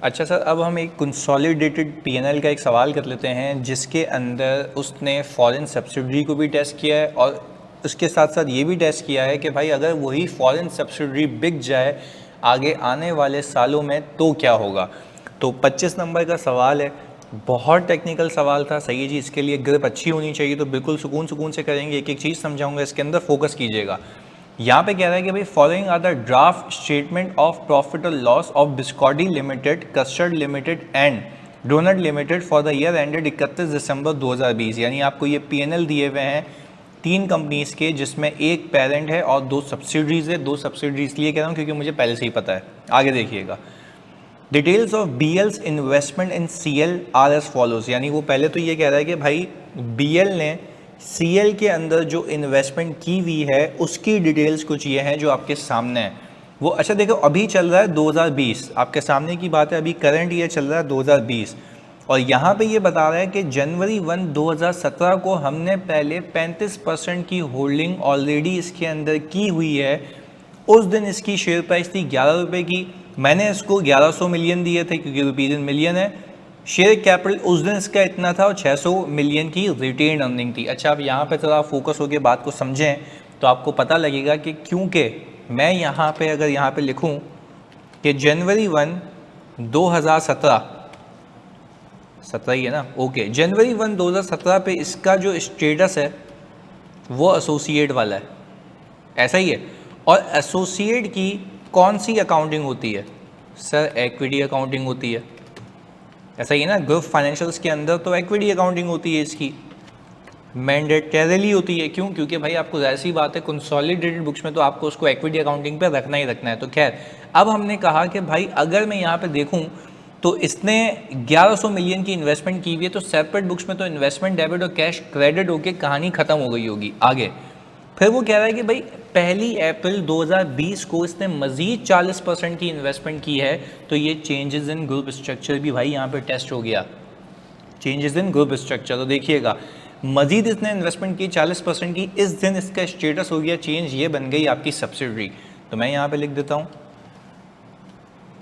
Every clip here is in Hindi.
अच्छा सर, अब हम एक कंसोलिडेटेड पीएनएल का एक सवाल कर लेते हैं जिसके अंदर उसने फॉरेन सब्सिडरी को भी टेस्ट किया है और उसके साथ साथ ये भी टेस्ट किया है कि भाई अगर वही फॉरेन सब्सिडरी बिक जाए आगे आने वाले सालों में तो क्या होगा। तो 25 नंबर का सवाल है, बहुत टेक्निकल सवाल था। सही है जी, इसके लिए ग्रिप अच्छी होनी चाहिए, तो बिल्कुल सुकून सुकून से करेंगे, एक एक चीज़ समझाऊंगा, इसके अंदर फोकस कीजिएगा। यहाँ पे कह रहा है कि भाई following are the draft statement of profit और loss of Biscody limited, custard limited and donut limited for the year ended 31 December 2020। यानी आपको ये पीएनएल दिए हुए हैं 3 कंपनीज के, जिसमें एक पेरेंट है और 2 सब्सिडरीज है। 2 सब्सिडरीज लिए कह रहा हूँ क्योंकि मुझे पहले से ही पता है। आगे देखिएगा, details of BL's investment in CL are as follows. यानी वो पहले तो ये कह रहा है कि भाई बीएल ने सीएल के अंदर जो इन्वेस्टमेंट की हुई है उसकी डिटेल्स कुछ ये हैं जो आपके सामने है वो। अच्छा देखो, अभी चल रहा है 2020, आपके सामने की बात है, अभी करंट ईयर चल रहा है 2020, और यहाँ पे ये बता रहा है कि जनवरी 1 2017 को हमने पहले 35% की होल्डिंग ऑलरेडी इसके अंदर की हुई है। उस दिन इसकी शेयर प्राइस थी 11 रुपये की, मैंने इसको 1100 मिलियन दिए थे क्योंकि रुपीज इन मिलियन है। शेयर कैपिटल उस दिन इसका इतना था और 600 मिलियन की रिटेन अर्निंग थी। अच्छा, अब यहाँ पे थोड़ा फोकस होकर बात को समझें तो आपको पता लगेगा कि क्योंकि मैं यहाँ पे अगर यहाँ पे लिखूँ कि जनवरी 1 2017, 17 ही है ना, ओके, जनवरी 1 2017 पे इसका जो स्टेटस है वो एसोसिएट वाला है, ऐसा ही है। और एसोसिएट की कौन सी अकाउंटिंग होती है सर? इक्विटी अकाउंटिंग होती है, ऐसा ही है ना। ग्रुप फाइनेंशियल्स के अंदर तो इक्विटी अकाउंटिंग होती है, इसकी मैंडेटरीली होती है। क्यों? क्योंकि भाई आपको जाहिर सी बात है कंसोलिडेटेड बुक्स में तो आपको उसको इक्विटी अकाउंटिंग पे रखना ही रखना है। तो खैर, अब हमने कहा कि भाई अगर मैं यहाँ पे देखूँ तो इसने 1100 मिलियन की इन्वेस्टमेंट की हुई है, तो सेपरेट बुक्स में तो इन्वेस्टमेंट डेबिट और कैश क्रेडिट होकर कहानी खत्म हो गई होगी। आगे फिर वो कह रहा है कि भाई 1 अप्रैल 2020 को इसने मजीद 40% की इन्वेस्टमेंट की है, तो ये चेंजेस इन ग्रुप स्ट्रक्चर भी भाई यहाँ पे टेस्ट हो गया। चेंजेस इन ग्रुप स्ट्रक्चर, तो देखिएगा मजीद इसने इन्वेस्टमेंट की 40% की, इस दिन इसका स्टेटस हो गया चेंज, ये बन गई आपकी सब्सिडरी। तो मैं यहाँ पे लिख देता हूँ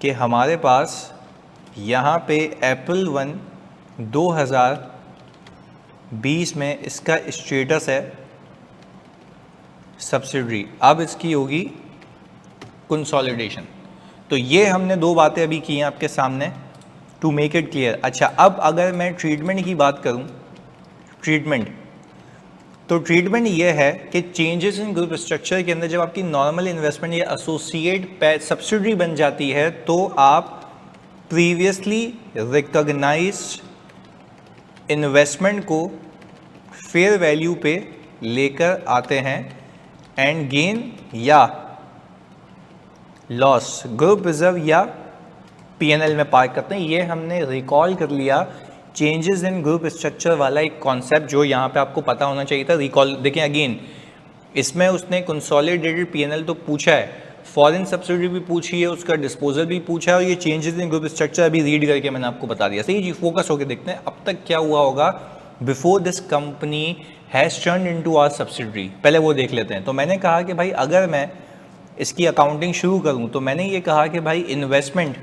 कि हमारे पास यहाँ पे अप्रैल 1 2020 में इसका स्टेटस है सब्सिडरी। अब इसकी होगी कंसोलिडेशन। तो ये हमने 2 बातें अभी की हैं आपके सामने टू मेक इट क्लियर। अच्छा, अब अगर मैं ट्रीटमेंट की बात करूं, ट्रीटमेंट, तो ट्रीटमेंट ये है कि चेंजेस इन ग्रुप स्ट्रक्चर के अंदर जब आपकी नॉर्मल इन्वेस्टमेंट या एसोसिएट सब्सिडरी बन जाती है तो आप प्रीवियसली रिकॉग्नाइज्ड इन्वेस्टमेंट को फेयर वैल्यू पे लेकर आते हैं एंड गेन या लॉस ग्रुप रिजर्व या पीएनएल में पार्क करते हैं। ये हमने रिकॉल कर लिया चेंजेस इन ग्रुप स्ट्रक्चर वाला एक कॉन्सेप्ट जो यहाँ पे आपको पता होना चाहिए था। रिकॉल देखें अगेन, इसमें उसने कंसोलिडेटेड पीएनएल तो पूछा है, फॉरेन सब्सिडी भी पूछी है, उसका डिस्पोजल भी पूछा है, और ये चेंजेस इन ग्रुप स्ट्रक्चर अभी रीड करके मैंने आपको बता दिया। सही जी, फोकस होकर देखते हैं अब तक क्या हुआ होगा before this company has turn into our subsidiary, पहले वो देख लेते हैं। तो मैंने कहा कि भाई अगर मैं इसकी अकाउंटिंग शुरू करूं तो मैंने ये कहा कि भाई इन्वेस्टमेंट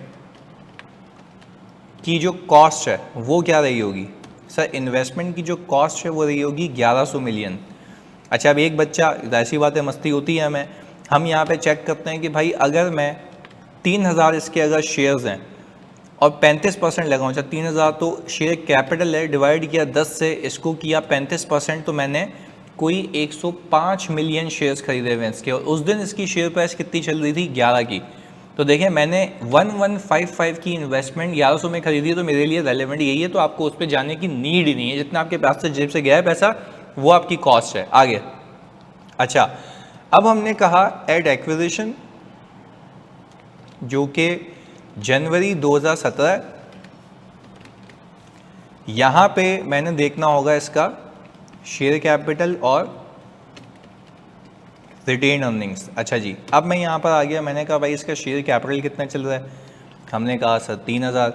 की जो कॉस्ट है वो क्या रही होगी सर? इन्वेस्टमेंट की जो कॉस्ट है वो रही होगी 1100 मिलियन। अच्छा, अब एक बच्चा, ऐसी बात है, मस्ती होती है हमें, हम यहाँ पे चेक करते हैं कि भाई अगर मैं 3000 इसके अगर शेयर्स हैं और 35% लगाऊँ, अच्छा 3000 तो शेयर कैपिटल है, डिवाइड किया 10 से, इसको किया 35%, तो मैंने कोई 105 मिलियन शेयर्स खरीदे हुए हैं इसके, और उस दिन इसकी शेयर प्राइस कितनी चल रही थी? 11 की। तो देखें मैंने 1155 की इन्वेस्टमेंट 1100 में खरीदी है, तो मेरे लिए रेलेवेंट यही है, तो आपको उस पर जाने की नीड ही नहीं है। जितना आपके पास से जेब से गया है पैसा वो आपकी कॉस्ट है। आगे, अच्छा अब हमने कहा एट एक्विजिशन, जो कि जनवरी 2017, यहाँ पे मैंने देखना होगा इसका शेयर कैपिटल और रिटेन अर्निंग्स। अच्छा जी, अब मैं यहाँ पर आ गया, मैंने कहा भाई इसका शेयर कैपिटल कितना चल रहा है? हमने कहा सर 3000।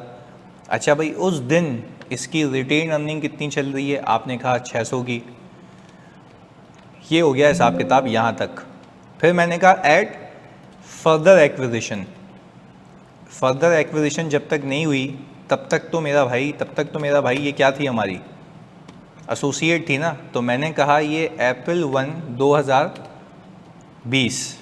अच्छा भाई उस दिन इसकी रिटेन अर्निंग कितनी चल रही है? आपने कहा 600 की। ये हो गया हिसाब किताब यहाँ तक। फिर मैंने कहा at further acquisition, further acquisition जब तक नहीं हुई तब तक तो मेरा भाई ये क्या थी, हमारी एसोसिएट थी ना। तो मैंने कहा ये अप्रैल 1 2020,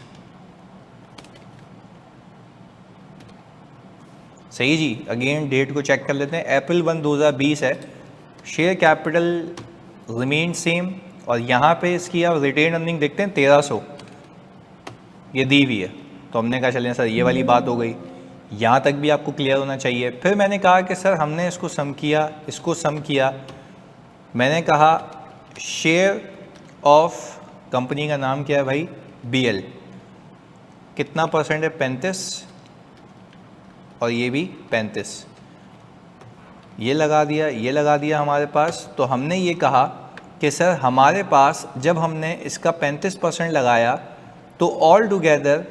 सही जी। अगेन डेट को चेक कर लेते हैं, अप्रैल 1 2020 है। शेयर कैपिटल रिमेन सेम, और यहाँ पे इसकी आप रिटेन अर्निंग देखते हैं 1300 ये दी हुई है। तो हमने कहा चलें सर ये वाली बात हो गई, यहाँ तक भी आपको क्लियर होना चाहिए। फिर मैंने कहा कि सर हमने इसको सम किया, मैंने कहा शेयर ऑफ कंपनी का नाम क्या है भाई, BL, कितना परसेंट है, 35, और ये भी 35, ये लगा दिया हमारे पास। तो हमने ये कहा कि सर हमारे पास जब हमने इसका 35% लगाया तो ऑल टुगेदर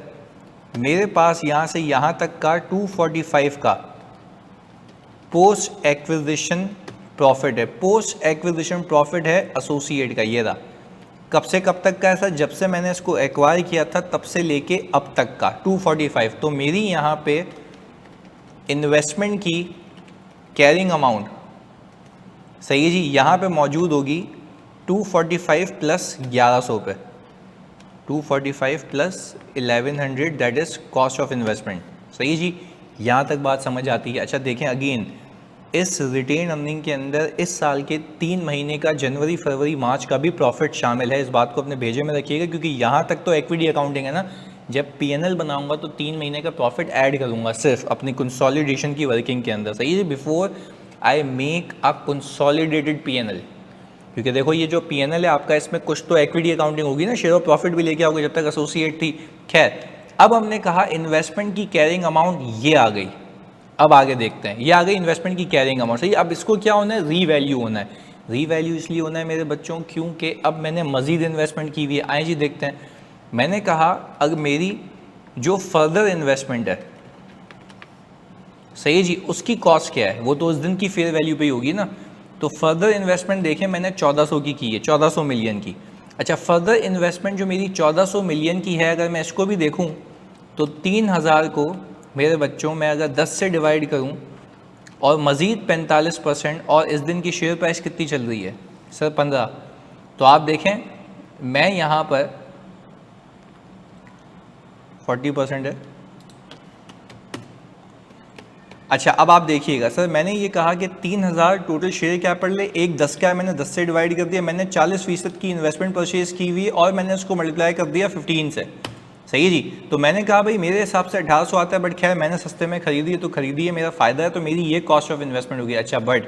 मेरे पास यहाँ से यहाँ तक का 245 का पोस्ट एक्विजिशन प्रॉफिट है। पोस्ट एक्विजिशन प्रॉफिट है एसोसिएट का, ये रहा। कब से कब तक का है सर, जब से मैंने इसको एक्वायर किया था तब से लेके अब तक का 245। तो मेरी यहाँ पे इन्वेस्टमेंट की कैरिंग अमाउंट, सही है जी, यहाँ पे मौजूद होगी 245 प्लस 1100 पे, 245 plus 1100, that is cost of investment, सही है जी। यहाँ तक बात समझ आती है। अच्छा देखें अगेन, इस रिटेन अर्निंग के अंदर इस साल के 3 महीने का जनवरी फरवरी मार्च का भी प्रॉफिट शामिल है। इस बात को अपने भेजे में रखिएगा, क्योंकि यहाँ तक तो इक्विटी अकाउंटिंग है ना। जब PNL बनाऊंगा तो 3 महीने का प्रॉफिट ऐड करूंगा सिर्फ अपनी कंसोलिडेशन की वर्किंग के अंदर, सही है, before I make a consolidated PNL। क्योंकि देखो ये जो PNL है आपका, इसमें कुछ तो इक्विटी अकाउंटिंग होगी ना, शेयर ऑफ प्रॉफिट भी लेके आओगे जब तक एसोसिएट थी। खैर, अब हमने कहा इन्वेस्टमेंट की कैरिंग अमाउंट ये आ गई। अब आगे देखते हैं, ये आ गई इन्वेस्टमेंट की कैरिंग अमाउंट, सही। अब इसको क्या होना है, रीवैल्यू होना है। रीवैल्यू इसलिए होना है मेरे बच्चों क्योंकि अब मैंने मजीद इन्वेस्टमेंट की हुई है। आए जी देखते हैं, मैंने कहा अगर मेरी जो फर्दर इन्वेस्टमेंट है, सही जी, उसकी कॉस्ट क्या है, वो तो उस दिन की फेयर वैल्यू पे ही होगी ना। तो फर्दर इन्वेस्टमेंट देखें मैंने 1400 की है, 1400 मिलियन की। अच्छा, फर्दर इन्वेस्टमेंट जो मेरी 1400 मिलियन की है, अगर मैं इसको भी देखूं तो 3000 को मेरे बच्चों में अगर 10 से डिवाइड करूं और मज़ीद 45%, और इस दिन की शेयर प्राइस कितनी चल रही है सर, 15, तो आप देखें मैं यहाँ पर 40% है। अच्छा अब आप देखिएगा सर, मैंने ये कहा कि 3000 टोटल शेयर कैपिटल है, एक 10 का है, मैंने 10 से डिवाइड कर दिया, मैंने 40% की इन्वेस्टमेंट परचेज की हुई और मैंने उसको मल्टीप्लाई कर दिया 15 से, सही है जी। तो मैंने कहा भाई मेरे हिसाब से 1800 आता है, बट खैर मैंने सस्ते में खरीदी है तो खरीदी है, मेरा फ़ायदा है, तो मेरी ये कॉस्ट ऑफ इन्वेस्टमेंट होगी। अच्छा, बट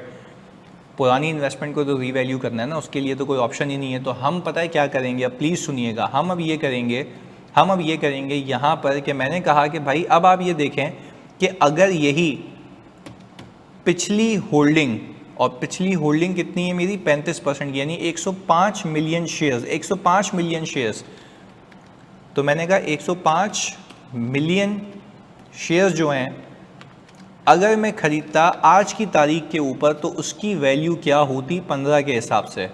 पुरानी इन्वेस्टमेंट को तो रीवैल्यू करना है ना, उसके लिए तो कोई ऑप्शन ही नहीं है। तो हम पता है क्या करेंगे, अब प्लीज़ सुनिएगा, हम अब ये करेंगे यहाँ पर कि मैंने कहा कि भाई अब आप ये देखें कि अगर यही पिछली होल्डिंग, और पिछली होल्डिंग कितनी है मेरी 35% यानी 105 मिलियन शेयर्स, 105 मिलियन शेयर्स। तो मैंने कहा 105 मिलियन शेयर्स जो हैं अगर मैं ख़रीदता आज की तारीख के ऊपर तो उसकी वैल्यू क्या होती 15 के हिसाब से,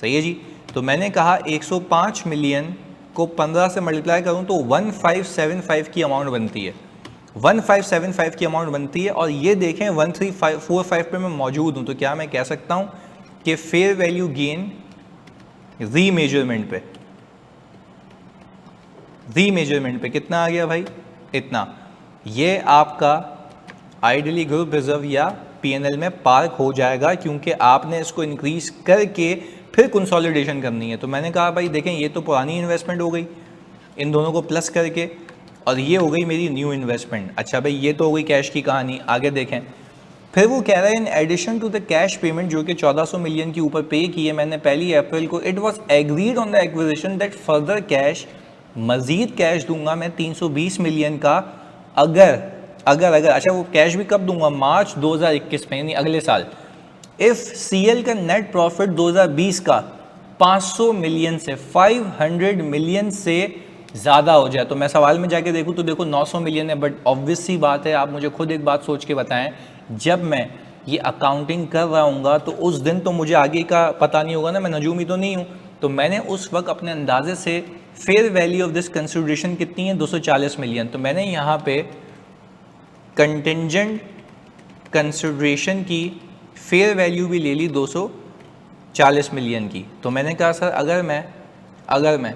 सही है जी। तो मैंने कहा 105 मिलियन को 15 से मल्टीप्लाई करूं तो 1575 की अमाउंट बनती है, 1575 की अमाउंट बनती है। और ये देखें 1345 पे मैं मौजूद हूँ, तो क्या मैं कह सकता हूँ कि फेयर वैल्यू गेन रीमेजरमेंट पे कितना आ गया भाई, इतना। ये आपका आइडियली ग्रुप रिजर्व या PNL में पार्क हो जाएगा, क्योंकि आपने इसको इंक्रीज करके फिर कंसोलिडेशन करनी है। तो मैंने कहा भाई देखें ये तो पुरानी इन्वेस्टमेंट हो गई इन दोनों को प्लस करके, और ये हो गई मेरी न्यू इन्वेस्टमेंट। अच्छा भाई ये तो हो गई कैश की कहानी। आगे देखें, फिर वो कह रहा है in addition to the cash payment जो कि 1400 मिलियन के ऊपर पे की है मैंने 1 अप्रैल को, it was agreed on the acquisition that further cash, मजीद कैश दूंगा मैं 320 मिलियन का। अगर अच्छा वो कैश भी कब दूंगा, मार्च 2021 में, यानी अगले साल। इफ़ CL का नेट प्रॉफिट 2020 का 500 मिलियन से 500 मिलियन से ज़्यादा हो जाए। तो मैं सवाल में जाके देखूँ तो देखो 900 मिलियन है, बट ऑब्वियस सी बात है, आप मुझे खुद एक बात सोच के बताएं, जब मैं ये अकाउंटिंग कर रहा हूँगा तो उस दिन तो मुझे आगे का पता नहीं होगा ना, मैं नजूमी तो नहीं हूँ। तो मैंने उस वक्त अपने अंदाजे से fair value of this consideration कितनी है 240 मिलियन, तो मैंने यहाँ पे कंटिंजेंट कंसिडरेशन की फेयर वैल्यू भी ले ली 240 मिलियन की। तो मैंने कहा सर अगर मैं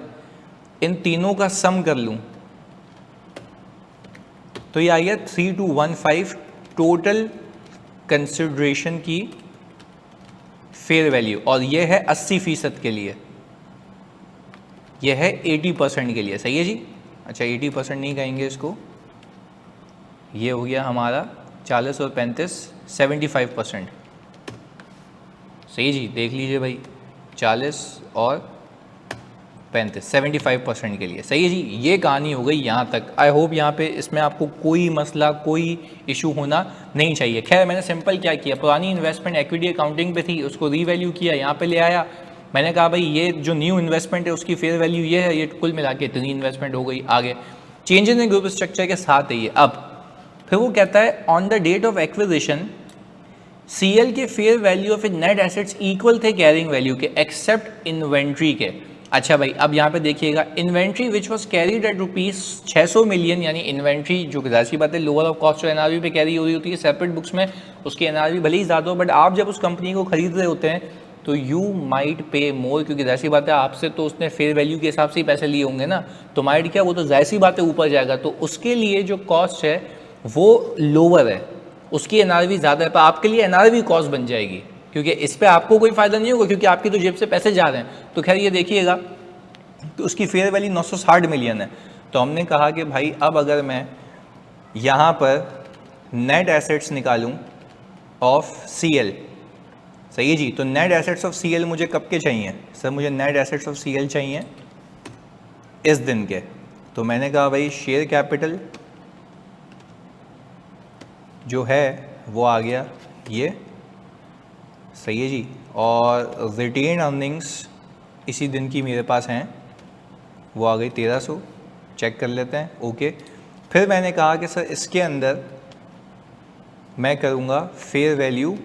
इन तीनों का सम कर लूँ तो ये आ गया 3215 टोटल कंसिडरेशन की फेयर वैल्यू, और ये है 80% के लिए, ये है 80% के लिए। सही है जी। अच्छा 80% नहीं कहेंगे इसको, ये हो गया हमारा 40 और 35 75%। सही जी, देख लीजिए भाई 40 और 35 75% के लिए। सही है जी, ये कहानी हो गई यहाँ तक। आई होप यहाँ पे इसमें आपको कोई मसला कोई इशू होना नहीं चाहिए। खैर मैंने सिंपल क्या किया, पुरानी इन्वेस्टमेंट इक्विटी अकाउंटिंग पे थी, उसको रीवैल्यू किया, यहाँ पे ले आया। मैंने कहा भाई ये जो न्यू इन्वेस्टमेंट है उसकी फेयर वैल्यू ये है, ये कुल मिला के इतनी इन्वेस्टमेंट हो गई। आगे चेंजेस इन ग्रुप स्ट्रक्चर के साथ है ये। अब फिर वो कहता है on the date of acquisition CL के fair value of net assets equal थे कैरिंग वैल्यू के एक्सेप्ट इन्वेंट्री के। अच्छा भाई अब यहाँ पे देखिएगा, inventory which was carried at ₹600 million, यानी इन्वेंट्री जो जाहिर सी बात है लोअर ऑफ कॉस्ट और एनआरवी पे कैरी हो रही होती है सेपरेट बुक्स में, उसकी एनआरवी भले ही ज़्यादा हो, बट आप जब उस कंपनी को खरीद रहे होते हैं तो यू माइट पे मोर, क्योंकि जाहिर सी बात है आपसे तो उसने फेयर वैल्यू के हिसाब से ही पैसे लिए होंगे ना, तो माइट क्या, वो तो जाहिर सी बात है ऊपर जाएगा, तो उसके लिए जो कॉस्ट है वो लोअर है, उसकी एनआरवी ज़्यादा है, पर आपके लिए एनआरवी कॉस्ट बन जाएगी, क्योंकि इस पर आपको कोई फ़ायदा नहीं होगा क्योंकि आपकी तो जेब से पैसे जा रहे हैं। तो खैर ये देखिएगा तो उसकी फेयर वैल्यू 960 मिलियन है। तो हमने कहा कि भाई अब अगर मैं यहाँ पर नेट एसेट्स निकालूँ ऑफ सीएल, सही है जी, तो नेट एसेट्स ऑफ सीएल मुझे कब के चाहिए सर, मुझे नेट एसेट्स ऑफ सीएल चाहिए इस दिन के। तो मैंने कहा भाई शेयर कैपिटल जो है वो आ गया ये, सही है जी, और रिटेन अर्निंग्स इसी दिन की मेरे पास हैं, वो आ गई 1300, चेक कर लेते हैं। ओके, फिर मैंने कहा कि सर इसके अंदर मैं करूँगा फेयर वैल्यू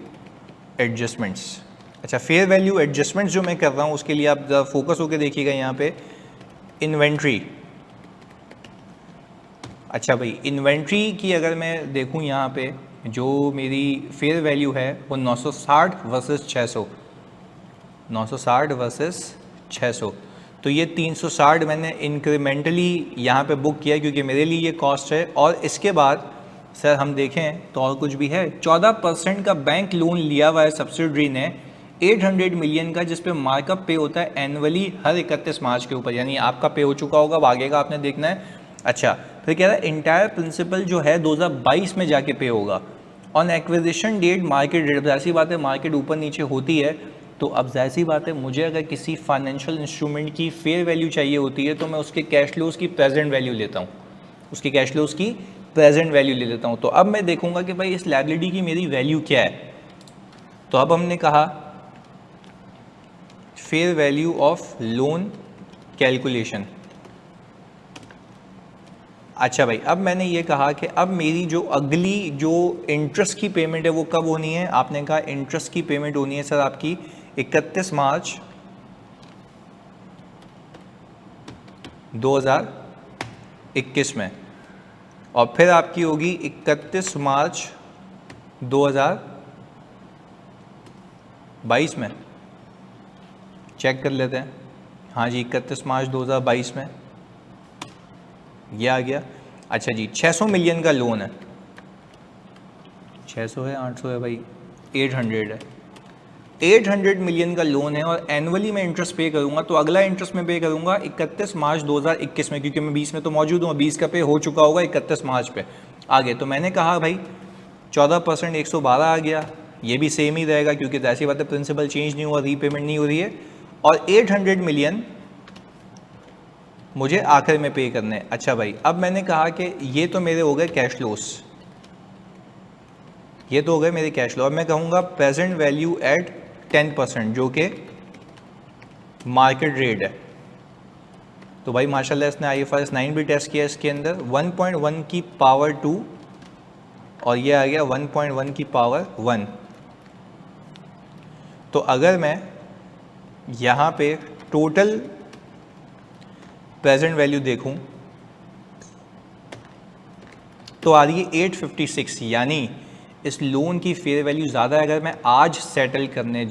एडजस्टमेंट्स। अच्छा फेयर वैल्यू एडजस्टमेंट्स जो मैं कर रहा हूँ उसके लिए आप ज़रा फोकस होकर देखिएगा यहाँ पे इन्वेंट्री। अच्छा भाई इन्वेंट्री की अगर मैं देखूँ यहाँ पे जो मेरी फेयर वैल्यू है वो 960 वर्सेस 600, 960 वर्सेस 600, तो ये 360 मैंने इंक्रीमेंटली यहाँ पे बुक किया क्योंकि मेरे लिए ये कॉस्ट है। और इसके बाद सर हम देखें तो और कुछ भी है, 14% का बैंक लोन लिया हुआ है सब्सिडरी ने 800 मिलियन का, जिस पे मार्कअप पे होता है एनुअली हर 31 मार्च के ऊपर, यानी आपका पे हो चुका होगा, अब आगे का आपने देखना है। अच्छा फिर कह रहा है इंटायर प्रिंसिपल जो है 2022 में जाके पे होगा on acquisition debt market rate. जाहिर सी बात है मार्केट ऊपर नीचे होती है, तो अब जाहिर सी बात है मुझे अगर किसी फाइनेंशियल इंस्ट्रूमेंट की फेयर वैल्यू चाहिए होती है तो मैं उसके कैश फ्लोज की प्रेजेंट वैल्यू लेता हूँ, उसके कैश फ्लोज की प्रेजेंट वैल्यू ले लेता हूँ। तो अब मैं देखूंगा कि भाई इस लायबिलिटी की मेरी वैल्यू क्या है। तो अब हमने कहा fair value of loan calculation. अच्छा भाई अब मैंने ये कहा कि अब मेरी जो अगली जो इंटरेस्ट की पेमेंट है वो कब होनी है। आपने कहा इंटरेस्ट की पेमेंट होनी है सर आपकी 31 मार्च 2021 में, और फिर आपकी होगी 31 मार्च 2022 में। चेक कर लेते हैं, हाँ जी 31 मार्च 2022 में ये आ गया। अच्छा जी 600 मिलियन का लोन है, 600 है 800 है भाई 800 है, 800 मिलियन का लोन है और एनुअली मैं इंटरेस्ट पे करूंगा, तो अगला इंटरेस्ट मैं पे करूंगा 31 मार्च 2021 में, क्योंकि मैं 20 में तो मौजूद हूँ, 20 का पे हो चुका होगा 31 मार्च पे। आगे तो मैंने कहा भाई 14% 112 आ गया, ये भी सेम ही रहेगा क्योंकि ऐसी बात है प्रिंसिपल चेंज नहीं हुआ, रीपेमेंट नहीं हो रही है, और 800 मिलियन मुझे आखिर में पे करने। अच्छा भाई अब मैंने कहा कि ये तो मेरे हो गए कैश फ्लोस, ये तो हो गए मेरे कैश फ्लो। अब मैं कहूँगा प्रेजेंट वैल्यू एट 10% जो कि मार्केट रेट है। तो भाई माशाल्लाह इसने IFRS 9 भी टेस्ट किया, इसके अंदर 1.1 की पावर 2 और ये आ गया 1.1 की पावर 1। तो अगर मैं यहाँ पे टोटल प्रेजेंट वैल्यू देखूं तो आ रही है 856, यानी इस लोन की फेयर वैल्यू ज़्यादा है। अगर मैं आज सेटल करने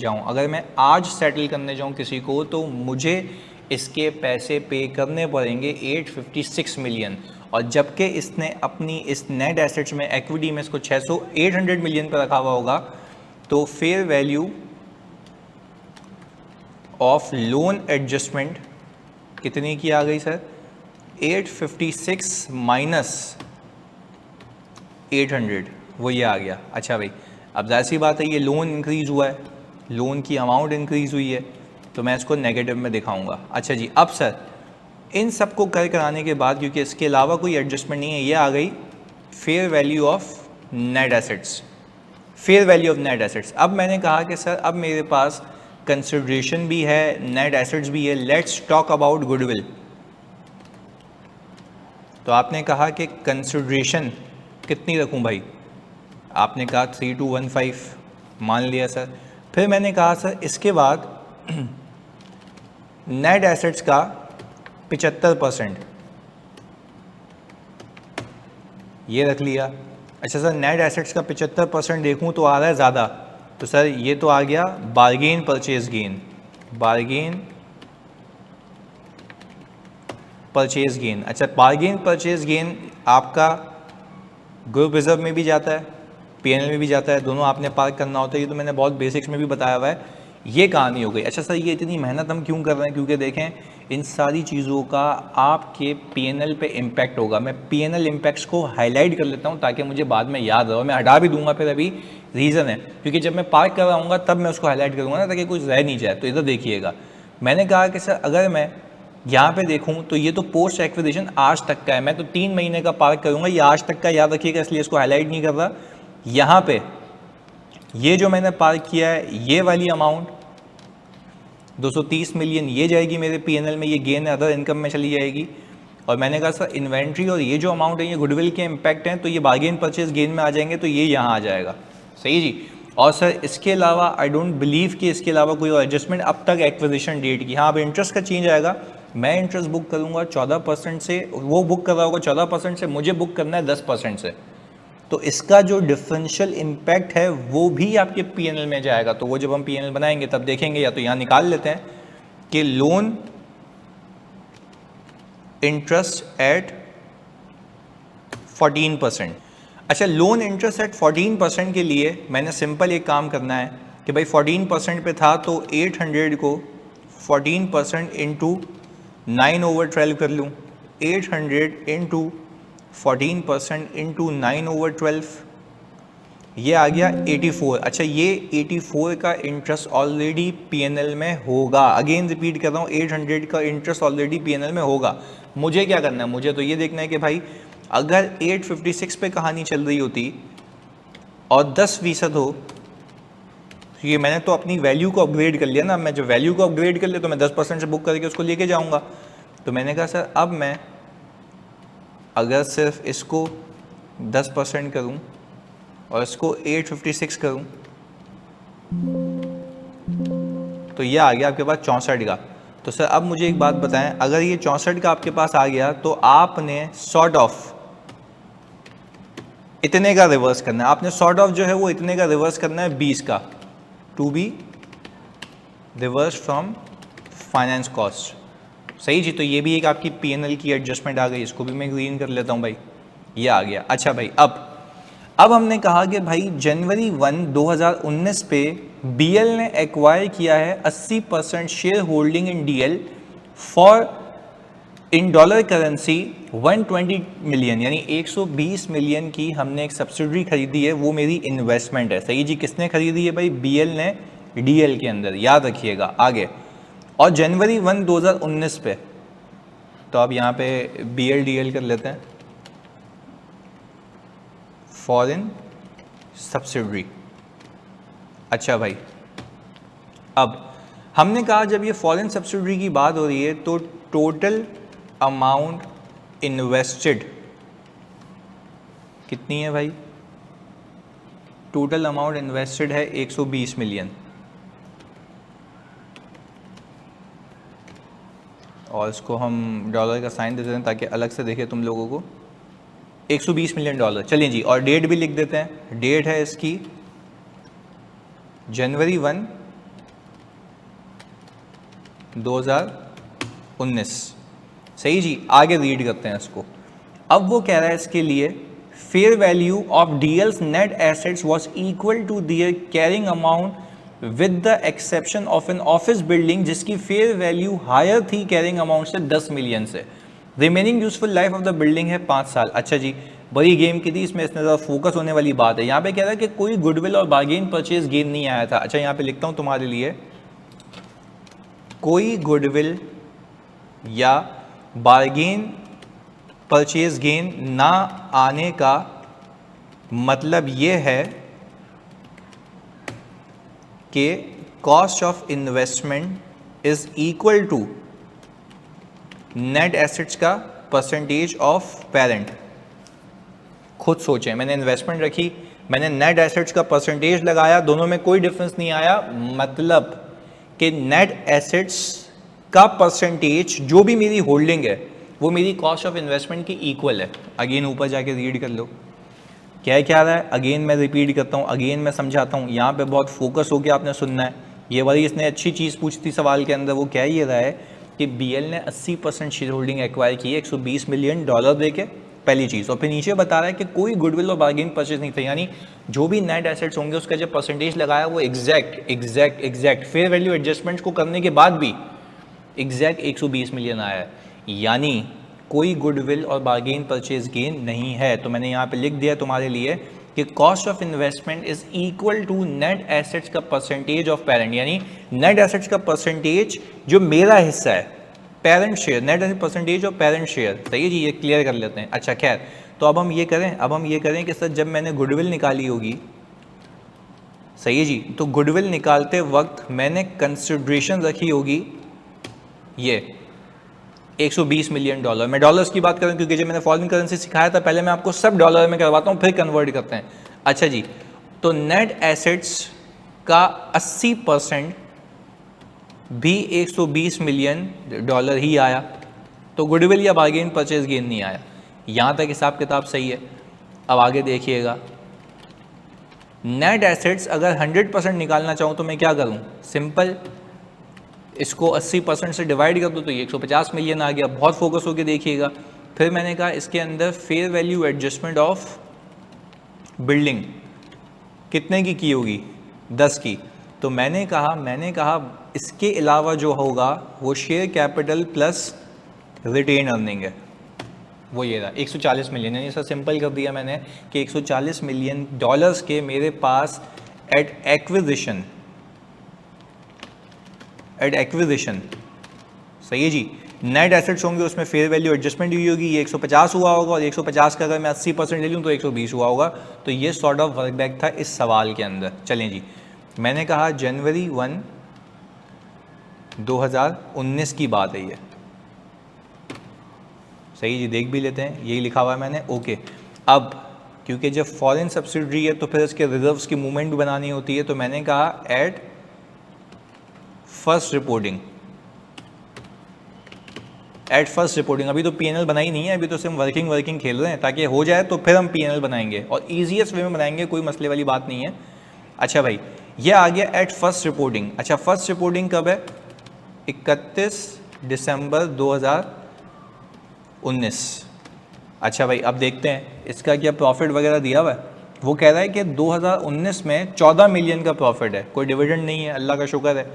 जाऊं किसी को, तो मुझे इसके पैसे पे करने पड़ेंगे 856 मिलियन, और जबकि इसने अपनी इस नेट एसेट्स में इक्विटी में इसको 800 मिलियन पर रखा हुआ होगा, तो fair value of loan adjustment कितनी की आ गई सर? 856 माइनस 800, वो ये आ गया। अच्छा भाई, अब जाहिर सी बात है ये लोन इंक्रीज़ हुआ है, लोन की अमाउंट इंक्रीज़ हुई है, तो मैं इसको नेगेटिव में दिखाऊंगा। अच्छा जी, अब सर इन सब को कराने के बाद, क्योंकि इसके अलावा कोई एडजस्टमेंट नहीं है, ये आ गई fair value of net assets. Fair value of net assets. अब मैंने कहा कि सर अब मेरे पास कंसिडरेशन भी है, नेट एसेट्स भी है, लेट्स टॉक अबाउट गुडविल। तो आपने कहा कि कंसिडरेशन कितनी रखूं भाई? आपने कहा 3215, मान लिया सर। फिर मैंने कहा सर इसके बाद नेट एसेट्स का 75% ये रख लिया। अच्छा सर, नेट एसेट्स का 75% देखूं तो आ रहा है ज़्यादा, तो सर ये तो आ गया bargain purchase gain, bargain purchase gain. अच्छा, बारगेन परचेज गेन आपका ग्रुप रिजर्व में भी जाता है, पीएनएल में भी जाता है, दोनों आपने पार्क करना होता है। ये तो मैंने बहुत बेसिक्स में भी बताया हुआ है। ये कहानी हो गई। अच्छा सर, ये इतनी मेहनत हम क्यों कर रहे हैं? क्योंकि देखें इन सारी चीज़ों का आपके पीएनएल पे इम्पैक्ट होगा। मैं पीएनएल इम्पैक्ट्स को हाईलाइट कर लेता हूँ ताकि मुझे बाद में याद रहे। मैं हटा भी दूंगा फिर, अभी रीज़न है क्योंकि जब मैं पार्क कर रहा हूँ तब मैं उसको हाईलाइट करूँगा ना, ताकि कुछ रह नहीं जाए। तो इधर देखिएगा, मैंने कहा कि सर अगर मैं यहाँ पे देखूँ तो ये तो पोस्ट एक्विजिशन आज तक का है, मैं तो 3 महीने का पार्क करूँगा, ये आज तक का याद रखिएगा, इसलिए इसको हाईलाइट नहीं कर रहा। यहाँ पे ये जो मैंने पार्क किया है, ये वाली अमाउंट 230 मिलियन ये जाएगी मेरे पीएनएल में, ये गेन अदर इनकम में चली जाएगी। और मैंने कहा सर इन्वेंट्री और ये जो अमाउंट है ये गुडविल के इम्पैक्ट हैं, तो ये बार्गेन परचेज गेन में आ जाएंगे, तो ये यहाँ आ जाएगा। सही जी। और सर इसके अलावा आई डोंट बिलीव कि इसके अलावा कोई और एडजस्टमेंट अब तक एक्विजिशन डेट की। हाँ, अब इंटरेस्ट का चेंज आएगा, मैं इंटरेस्ट बुक करूँगा 14% से, वो बुक कर रहा होगा 14% से, मुझे बुक करना है 10% से। तो इसका जो डिफरेंशियल इम्पैक्ट है वो भी आपके पीएनएल में जाएगा। तो वो जब हम पीएनएल बनाएंगे तब देखेंगे, या तो यहाँ निकाल लेते हैं कि लोन इंटरेस्ट एट 14%। अच्छा, लोन इंटरेस्ट एट 14% के लिए मैंने सिंपल एक काम करना है कि भाई 14% पे था तो 800 को 14% इंटू 9/12 कर लूँ, 800 इंटू 14% इंटू 9/12, ये आ गया 84। अच्छा, ये 84 का इंटरेस्ट ऑलरेडी पीएनएल में होगा। अगेन रिपीट कर रहा हूँ, 800 का इंटरेस्ट ऑलरेडी पीएनएल में होगा। मुझे क्या करना है? मुझे तो ये देखना है कि भाई अगर 856 पे कहानी चल रही होती और 10% हो, ये मैंने तो अपनी वैल्यू को अपग्रेड कर लिया ना। मैं जो वैल्यू को अपग्रेड कर लिया तो मैं 10% से बुक करके उसको लेके जाऊँगा। तो मैंने कहा सर अब मैं अगर सिर्फ इसको 10% करूँ और इसको 856 करूँ तो ये आ गया आपके पास 64 का। तो सर अब मुझे एक बात बताएं, अगर ये 64 का आपके पास आ गया तो आपने सॉर्ट ऑफ इतने का रिवर्स करना है। आपने सॉर्ट ऑफ जो है वो इतने का रिवर्स करना है 20 का, to be reverse from finance cost. सही जी। तो ये भी एक आपकी पीएनएल की एडजस्टमेंट आ गई, इसको भी मैं ग्रीन कर लेता हूँ भाई, ये आ गया। अच्छा भाई, अब हमने कहा कि भाई जनवरी 1, 2019 पे बीएल ने एक्वायर किया है 80% share holding in DL for in dollar currency 120 million, यानी 120 मिलियन की हमने एक सब्सिडरी खरीदी है, वो मेरी इन्वेस्टमेंट है। सही जी। किसने खरीदी है भाई? बीएल ने डीएल के अंदर, याद रखिएगा आगे। और जनवरी 1, 2019 पे, तो अब यहाँ पे बीएल डीएल कर लेते हैं, फॉरेन सब्सिडरी। अच्छा भाई, अब हमने कहा जब ये फॉरेन सब्सिडरी की बात हो रही है तो टोटल अमाउंट इन्वेस्टेड कितनी है भाई? टोटल अमाउंट इन्वेस्टेड है 120 मिलियन। और इसको हम डॉलर का साइन दे देते हैं ताकि अलग से देखे तुम लोगों को। 120 मिलियन डॉलर। चलिए जी, और डेट भी लिख देते हैं। डेट है इसकी जनवरी 1, 2019। सही जी, आगे रीड करते हैं इसको। अब वो कह रहा है इसके लिए fair value of DL's net assets was equal to their carrying amount with the exception of an office building जिसकी फेयर वैल्यू हायर थी कैरिंग अमाउंट से 10 मिलियन से। Remaining useful life of the building है 5 साल। अच्छा जी, बड़ी गेम की थी, इसमें इतना ज़्यादा फोकस होने वाली बात है। यहाँ पे कह रहा है कि कोई गुडविल और बार्गेन परचेज गेन नहीं आया था। अच्छा, यहाँ पे लिखता हूँ तुम्हारे लिए, कोई गुडविल या बार्गेन परचेज गेन ना आने का मतलब ये है कि cost of investment is equal to net assets का परसेंटेज ऑफ पेरेंट। खुद सोचें, मैंने इन्वेस्टमेंट रखी, मैंने नेट एसेट्स का परसेंटेज लगाया, दोनों में कोई डिफरेंस नहीं आया, मतलब कि नेट एसेट्स का परसेंटेज जो भी मेरी होल्डिंग है वो मेरी कॉस्ट ऑफ इन्वेस्टमेंट की इक्वल है। अगेन ऊपर जाके रीड कर लो क्या रहा है। अगेन मैं रिपीट करता हूँ, अगेन मैं समझाता हूँ, यहाँ पे बहुत फोकस होकर आपने सुनना है। ये वाली इसने अच्छी चीज़ पूछी थी सवाल के अंदर, वो कह ये रहा है कि बीएल ने 80% शेयर होल्डिंग एक्वायर की है 120 मिलियन डॉलर दे के, पहली चीज़। और फिर नीचे बता रहा है कि कोई गुडविल और बार्गेन परचेज नहीं था, यानी जो भी नेट एसेट्स होंगे उसका जो परसेंटेज लगाया वो एग्जैक्ट फेयर वैल्यू एडजस्टमेंट्स को करने के बाद भी एग्जैक्ट 120 मिलियन आया है, यानी कोई गुडविल और बार्गेन परचेज गेन नहीं है। तो मैंने यहाँ पे लिख दिया तुम्हारे लिए कि cost of investment is equal to net assets का परसेंटेज ऑफ पेरेंट, यानी नेट एसेट्स का परसेंटेज जो मेरा हिस्सा है, parent share, net asset percentage of parent share. सही है जी, ये क्लियर कर लेते हैं। अच्छा खैर, तो अब हम ये करें कि सर जब मैंने गुडविल निकाली होगी, सही है जी, तो गुडविल निकालते वक्त मैंने कंसिडरेशन रखी होगी ये 120 मिलियन डॉलर। मैं डॉलर्स की बात करूं क्योंकि जब मैंने फॉरेन करेंसी सिखाया था, पहले मैं आपको सब डॉलर में करवाता हूं फिर कन्वर्ट करते हैं। अच्छा जी, तो नेट एसेट्स का 80% भी 120 मिलियन डॉलर ही आया, तो गुडविल या बार्गेन परचेज गेन नहीं आया। यहां तक हिसाब किताब सही है। अब आगे देखिएगा, नेट एसेट्स अगर 100% निकालना चाहूं तो मैं क्या करूं, सिंपल, इसको 80% से डिवाइड कर दो तो ये 150 मिलियन आ गया। बहुत फोकस होकर देखिएगा। फिर मैंने कहा इसके अंदर fair value adjustment of building कितने की होगी, 10 की। तो मैंने कहा इसके अलावा जो होगा वो share capital plus retain earning है, वो ये रहा 140 मिलियन। यानी सर सिंपल कर दिया मैंने कि 140 मिलियन डॉलर्स के मेरे पास एट एक्विजिशन, सही है जी, नेट एसेट्स होंगे, उसमें फेयर वैल्यू एडजस्टमेंट हुई होगी, ये 150 हुआ होगा, और 150 का अगर मैं 80% ले लूँ तो 120 हुआ होगा। तो ये सॉर्ट ऑफ वर्क बैक था इस सवाल के अंदर। चलें जी, मैंने कहा जनवरी 1, 2019 की बात है ये, सही जी, देख भी लेते हैं, यही लिखा हुआ है मैंने। ओके, अब क्योंकि जब फॉरेन सब्सिडरी है तो फिर इसके रिजर्व्स की मूवमेंट भी बनानी होती है, तो मैंने कहा एट फर्स्ट रिपोर्टिंग, अभी तो पीएनएल बनाई नहीं है, अभी तो सिर्फ वर्किंग खेल रहे हैं, ताकि हो जाए तो फिर हम पीएनएल बनाएंगे और ईजीएस्ट वे में बनाएंगे, कोई मसले वाली बात नहीं है। अच्छा भाई, ये आ गया एट फर्स्ट रिपोर्टिंग। अच्छा, फर्स्ट रिपोर्टिंग कब है, 31 दिसंबर 2019। अच्छा भाई, अब देखते हैं इसका क्या प्रॉफिट वगैरह दिया हुआ है। वो कह रहा है कि 2019 में 14 मिलियन का प्रॉफिट है, कोई डिविडेंड नहीं है, अल्लाह का शुक्र है।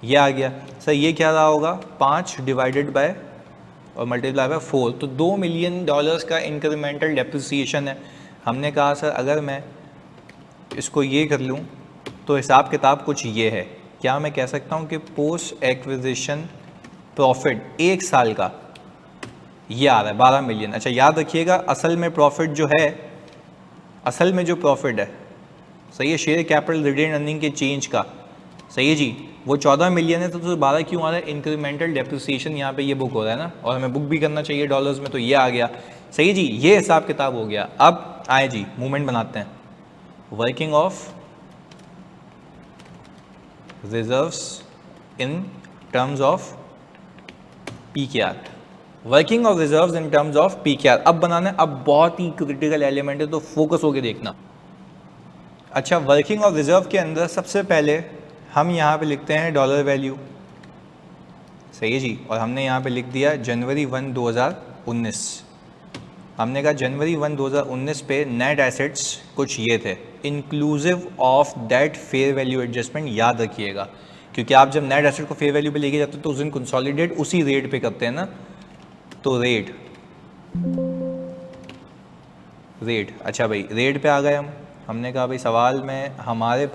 ये आ गया सर, ये क्या रहा होगा, 5 डिवाइडेड बाय और मल्टीप्लाई बाय 4, तो 2 मिलियन डॉलर्स का इंक्रीमेंटल डेप्रिसिएशन है। हमने कहा सर अगर मैं इसको ये कर लूँ तो हिसाब किताब कुछ ये है, क्या मैं कह सकता हूँ कि पोस्ट एक्विजिशन प्रॉफिट 1 साल का ये आ रहा है 12 मिलियन। अच्छा याद रखिएगा, असल में प्रॉफिट जो है, असल में जो प्रॉफिट है, सही है, शेयर कैपिटल रिटेन अर्निंग के चेंज का, सही है जी, वो 14 मिलियन है। तो 12 क्यों आ रहा है, इंक्रीमेंटल डेप्रिसिएशन यहाँ पे ये बुक हो रहा है ना, और हमें बुक भी करना चाहिए डॉलर्स में, तो ये आ गया। सही जी, ये हिसाब किताब हो गया। अब आए जी, मूवमेंट बनाते हैं, working of reserves in terms of PKR. Working of reserves in terms of PKR अब बनाना है, अब बहुत ही क्रिटिकल एलिमेंट है तो फोकस होके देखना। अच्छा, वर्किंग ऑफ रिजर्व के अंदर सबसे पहले हम यहाँ पे लिखते हैं डॉलर वैल्यू, सही है जी, और हमने यहाँ पे लिख दिया जनवरी 1 2019। हमने कहा जनवरी 1 2019 पे नेट एसेट्स कुछ ये थे, inclusive of that fair value adjustment, याद रखिएगा, क्योंकि आप जब नेट एसेट को फेयर वैल्यू पे लेके जाते हो तो उस दिन कंसोलिडेट उसी रेट पे करते हैं ना, तो रेट अच्छा भाई रेट पे आ गए हमने कहा भाई सवाल में हमारे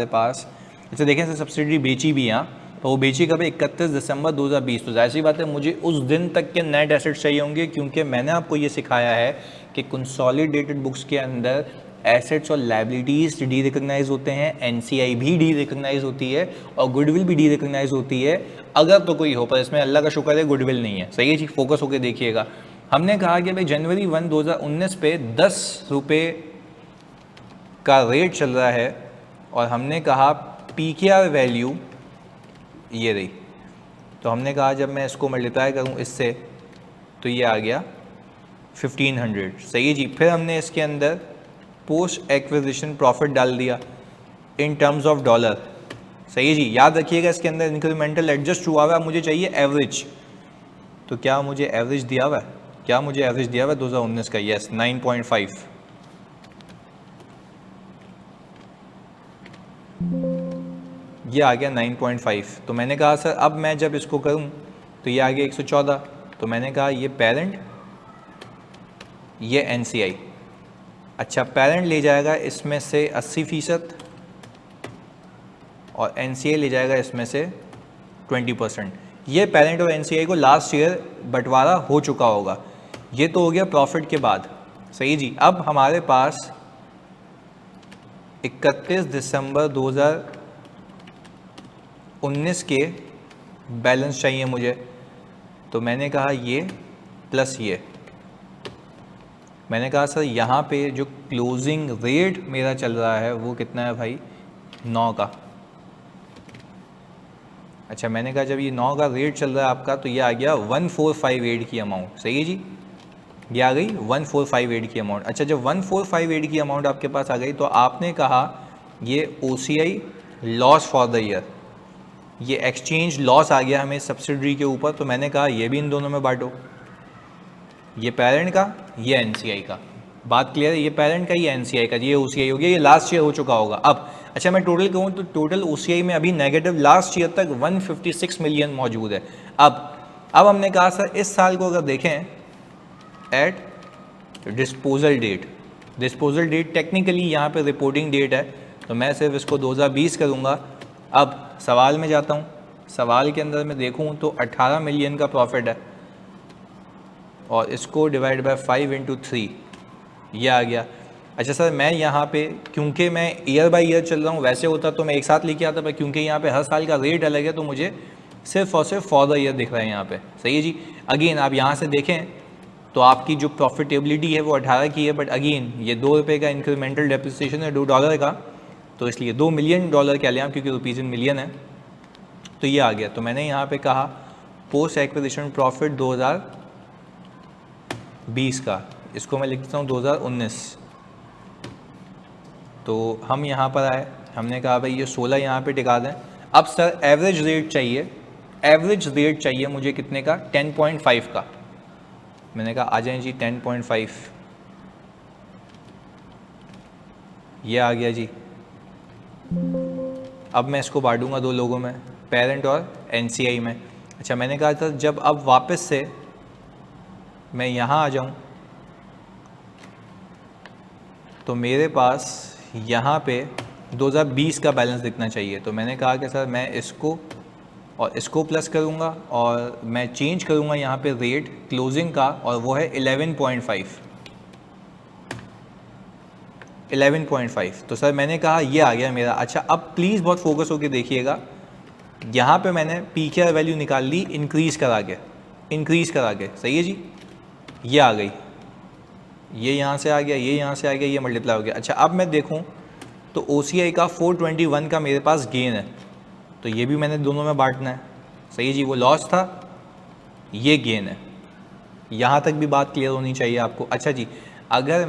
पास अच्छा देखें सर सब्सिडी बेची भी यहाँ, तो वो बेची कभी 31 दिसंबर 2020, तो जाहिर सी बात है मुझे उस दिन तक के नेट एसेट्स चाहिए होंगे, क्योंकि मैंने आपको ये सिखाया है कि कंसोलिडेटेड बुक्स के अंदर एसेट्स और लाइबिलिटीज़ डी रिकग्नाइज होते हैं, एनसीआई भी डी रिकग्नाइज होती है और गुडविल भी डी रिकग्नाइज होती है, अगर तो कोई हो, पर इसमें अल्लाह का शुक्र है गुडविल नहीं है, सही है जी, फोकस होकर देखिएगा। हमने कहा कि भाई जनवरी 1 2019 पे 10 रुपये का रेट चल रहा है और हमने कहा पीकेआर वैल्यू ये रही, तो हमने कहा जब मैं इसको मल्टीप्लाई करूं इससे तो ये आ गया 1500, सही है जी। फिर हमने इसके अंदर पोस्ट एक्विजिशन प्रॉफिट डाल दिया इन टर्म्स ऑफ डॉलर, सही है जी, याद रखिएगा इसके अंदर इंक्रीमेंटल एडजस्ट हुआ हुआ है, मुझे चाहिए एवरेज, तो क्या मुझे एवरेज दिया हुआ है, 2019 का, यस 9.5, ये आ गया 9.5। तो मैंने कहा सर अब मैं जब इसको करूं तो ये आ गया 114, तो मैंने कहा ये पेरेंट ये एनसीआई, अच्छा पेरेंट ले जाएगा इसमें से 80% और एनसीआई ले जाएगा इसमें से 20%। ये पेरेंट और एनसीआई को लास्ट ईयर बंटवारा हो चुका होगा, ये तो हो गया प्रॉफिट के बाद, सही जी। अब हमारे पास 31 दिसंबर 2019 के बैलेंस चाहिए मुझे, तो मैंने कहा ये प्लस ये, मैंने कहा सर यहाँ पे जो क्लोजिंग रेट मेरा चल रहा है वो कितना है भाई, 9 का। अच्छा मैंने कहा जब ये 9 का रेट चल रहा है आपका, तो ये आ गया 1458 की अमाउंट, सही है जी, ये आ गई 1458 की अमाउंट। अच्छा जब 1458 की अमाउंट आपके पास आ गई तो आपने कहा ये OCI loss for the year, ये एक्सचेंज लॉस आ गया हमें सब्सिडरी के ऊपर, तो मैंने कहा ये भी इन दोनों में बांटो, ये पेरेंट का ये एनसीआई का, बात क्लियर है, ये पेरेंट का ये एनसीआई का, ये OCI हो गया, ये लास्ट ईयर हो चुका होगा। अब अच्छा मैं टोटल कहूँ तो टोटल OCI में अभी नेगेटिव लास्ट ईयर तक 156 मिलियन मौजूद है। अब हमने कहा सर इस साल को अगर देखें एट डिस्पोजल डेट टेक्निकली यहाँ पे रिपोर्टिंग डेट है, तो मैं सिर्फ इसको 2020 करूँगा। अब सवाल में जाता हूँ, सवाल के अंदर मैं देखूँ तो 18 मिलियन का प्रॉफिट है और इसको डिवाइड बाय 5 × 3 ये आ गया। अच्छा सर मैं यहाँ पे क्योंकि मैं ईयर बाय ईयर चल रहा हूँ, वैसे होता तो मैं एक साथ लेके आता, पर क्योंकि यहाँ पे हर साल का रेट अलग है तो मुझे सिर्फ और सिर्फ फॉर द ईयर दिख रहा है यहाँ पे, सही है जी। अगेन आप यहाँ से देखें तो आपकी जो प्रॉफिटेबिलिटी है वो 18 की है, बट अगेन ये 2 रुपये का इंक्रीमेंटल डेप्रिसिएशन है $2 का, तो इसलिए $2 मिलियन कह लें आप, क्योंकि रुपीज़ इन मिलियन है, तो ये आ गया। तो मैंने यहाँ पे कहा पोस्ट एक्विजिशन प्रॉफिट 2020 का, इसको मैं लिखता हूँ 2019। तो हम यहाँ पर आए, हमने कहा भाई ये 16 यहाँ पे टिका दें। अब सर एवरेज रेट चाहिए मुझे कितने का, 10.5 का। मैंने कहा आ जाएं जी 10.5, ये आ गया जी। अब मैं इसको बांटूंगा 2 लोगों में, पेरेंट और एनसीआई में। अच्छा मैंने कहा था जब अब वापस से मैं यहाँ आ जाऊँ तो मेरे पास यहाँ पे 2020 का बैलेंस दिखना चाहिए, तो मैंने कहा कि सर मैं इसको और इसको प्लस करूँगा और मैं चेंज करूँगा यहाँ पे रेट क्लोजिंग का, और वो है 11.5। तो सर मैंने कहा ये आ गया मेरा। अच्छा अब प्लीज़ बहुत फोकस होकर देखिएगा, यहाँ पे मैंने पीकेआर वैल्यू निकाल ली इंक्रीज़ करा के, सही है जी, ये आ गई, ये यहाँ से आ गया, ये यहाँ से आ गया, ये मल्टीप्लाई हो गया। अच्छा अब मैं देखूँ तो OCI का 421 का मेरे पास गेन है, तो ये भी मैंने दोनों में बांटना है, सही जी, वो लॉस था ये गेन है। यहाँ तक भी बात क्लियर होनी चाहिए आपको। अच्छा जी, अगर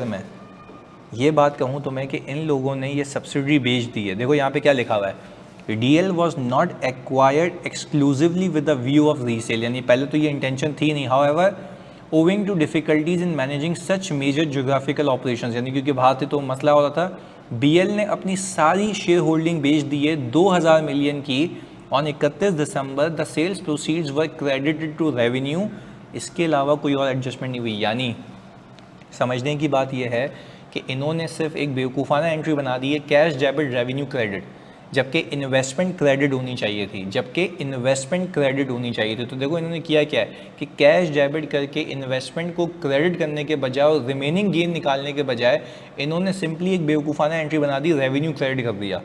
मैं ये बात कहूँ तो मैं कि इन लोगों ने ये सब्सिडी बेच दी है, देखो यहाँ पे क्या लिखा हुआ है, DL was not acquired exclusively with the view of resale, यानी पहले तो ये इंटेंशन थी नहीं। However owing to difficulties in managing such major geographical operations, यानी क्योंकि बाहर से तो मसला हो रहा था, BL ने अपनी सारी शेयर होल्डिंग बेच दी है 2000 मिलियन की on 31 December. The sales proceeds were credited to revenue, इसके अलावा कोई और एडजस्टमेंट नहीं हुई। यानी समझने की बात यह है कि इन्होंने सिर्फ एक बेवकूफ़ाना एंट्री बना दी है, कैश डेबिट रेवेन्यू क्रेडिट, जबकि इन्वेस्टमेंट क्रेडिट होनी चाहिए थी, तो देखो इन्होंने किया क्या है कि कैश डेबिट करके इन्वेस्टमेंट को क्रेडिट करने के बजाय और रिमेनिंग गेन निकालने के बजाय इन्होंने सिंपली एक बेवकूफ़ाना एंट्री बना दी, रेवेन्यू क्रेडिट कर दिया।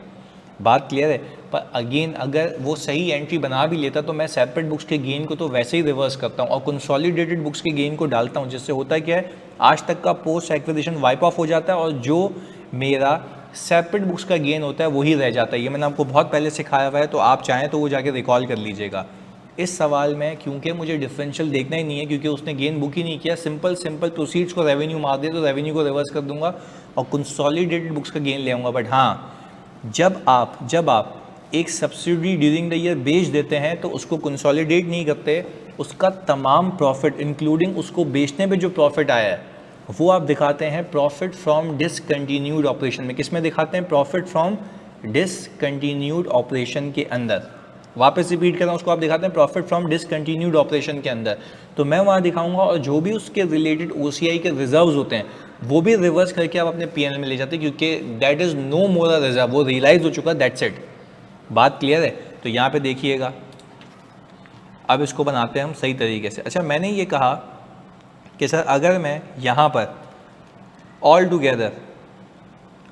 बात क्लियर है। पर अगेन अगर वो सही एंट्री बना भी लेता तो मैं सेपरेट बुक्स के गेन को तो वैसे ही रिवर्स करता हूँ और कंसोलिडेटेड बुक्स के गेन को डालता हूँ, जिससे होता क्या है, आज तक का पोस्ट एक्विजिशन वाइप ऑफ हो जाता है और जो मेरा सेपरेट बुक्स का गेन होता है वही रह जाता है। ये मैंने आपको बहुत पहले सिखाया हुआ है, तो आप चाहें तो वो जाके रिकॉल कर लीजिएगा। इस सवाल में क्योंकि मुझे डिफरेंशियल देखना ही नहीं है, क्योंकि उसने गेन बुक ही नहीं किया, सिंपल प्रोसीड्स को रेवेन्यू मार दे तो रेवेन्यू को रिवर्स कर दूंगा और कंसोलिडेटेड बुक्स का गेन ले आऊँगा। बट हाँ, जब आप एक सब्सिडी ड्यूरिंग द ईयर बेच देते हैं तो उसको कंसोलिडेट नहीं करते, उसका तमाम प्रॉफिट इंक्लूडिंग उसको बेचने पे जो प्रॉफिट आया है वो आप दिखाते हैं प्रॉफिट फ्रॉम डिसकंटिन्यूड ऑपरेशन में। किस में दिखाते हैं? प्रॉफिट फ्रॉम डिसकंटिन्यूड ऑपरेशन के अंदर। वापस रिपीट कर रहा हूँ, उसको आप दिखाते हैं प्रॉफिट फ्रॉम डिसकंटिन्यूड ऑपरेशन के अंदर, तो मैं वहाँ दिखाऊंगा और जो भी उसके रिलेटेड OCI के रिजर्व्स होते हैं वो भी रिवर्स करके आप अपने PNL में ले जाते हैं, क्योंकि that is no more a reserve, वो रियलाइज हो चुका, दैट्स इट। बात क्लियर है? तो यहाँ पे देखिएगा, अब इसको बनाते हैं हम सही तरीके से। अच्छा, मैंने ये कहा कि सर अगर मैं यहाँ पर ऑल टुगेदर,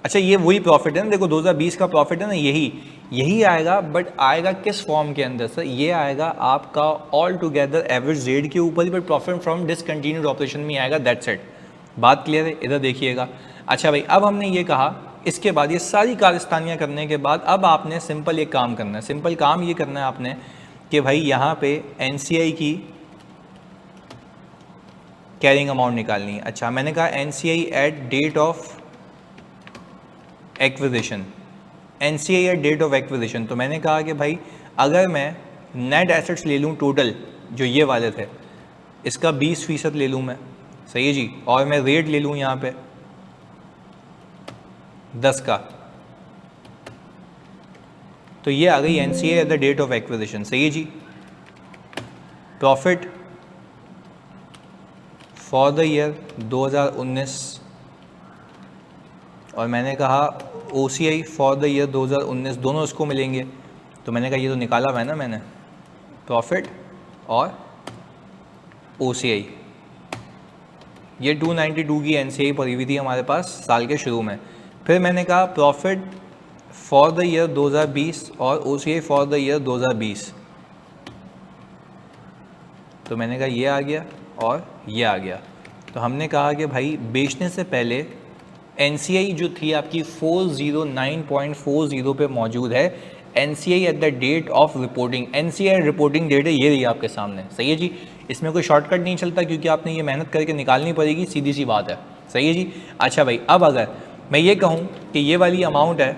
अच्छा ये वही प्रॉफिट है ना, देखो 2020 का प्रॉफिट है ना, यही आएगा, बट आएगा किस फॉर्म के अंदर सर? ये आएगा आपका ऑल टुगेदर एवरेज रेट के ऊपर ही, but profit from discontinued operation में आएगा, दैट्स इट। बात क्लियर है? इधर देखिएगा। अच्छा भाई, अब हमने ये कहा, इसके बाद ये सारी कारस्तानियाँ करने के बाद अब आपने सिंपल एक काम करना है, सिंपल काम ये करना है आपने कि भाई यहाँ पे NCI की कैरिंग अमाउंट निकालनी है। अच्छा, मैंने कहा NCI at date of acquisition, NCI at date of acquisition, तो मैंने कहा कि भाई अगर मैं नेट एसेट्स ले लूँ टोटल जो ये वाले थे, इसका 20% ले लूँ मैं, सही है जी, और मैं रेट ले लूँ यहाँ पे 10 का, तो ये आ गई NCI at the date of acquisition, सही है जी। प्रॉफिट फॉर द ईयर 2019 और मैंने कहा OCI फॉर द ईयर 2019, दोनों इसको मिलेंगे, तो मैंने कहा ये तो निकाला हुआ है ना मैंने, प्रॉफिट और OCI, ये 292 की NCI पड़ी हुई थी हमारे पास साल के शुरू में। फिर मैंने कहा प्रॉफिट फॉर द ईयर 2020 और OCI फॉर द ईयर 2020, तो मैंने कहा ये आ गया और ये आ गया। तो हमने कहा कि भाई बेचने से पहले NCI जो थी आपकी 409.40 पे मौजूद है, NCI at the date of reporting, NCI reporting date है, ये रही आपके सामने, सही है जी। इसमें कोई शॉर्टकट नहीं चलता, क्योंकि आपने ये मेहनत करके निकालनी पड़ेगी, सीधी सी बात है, सही है जी। अच्छा भाई, अब अगर मैं ये कहूँ कि ये वाली अमाउंट है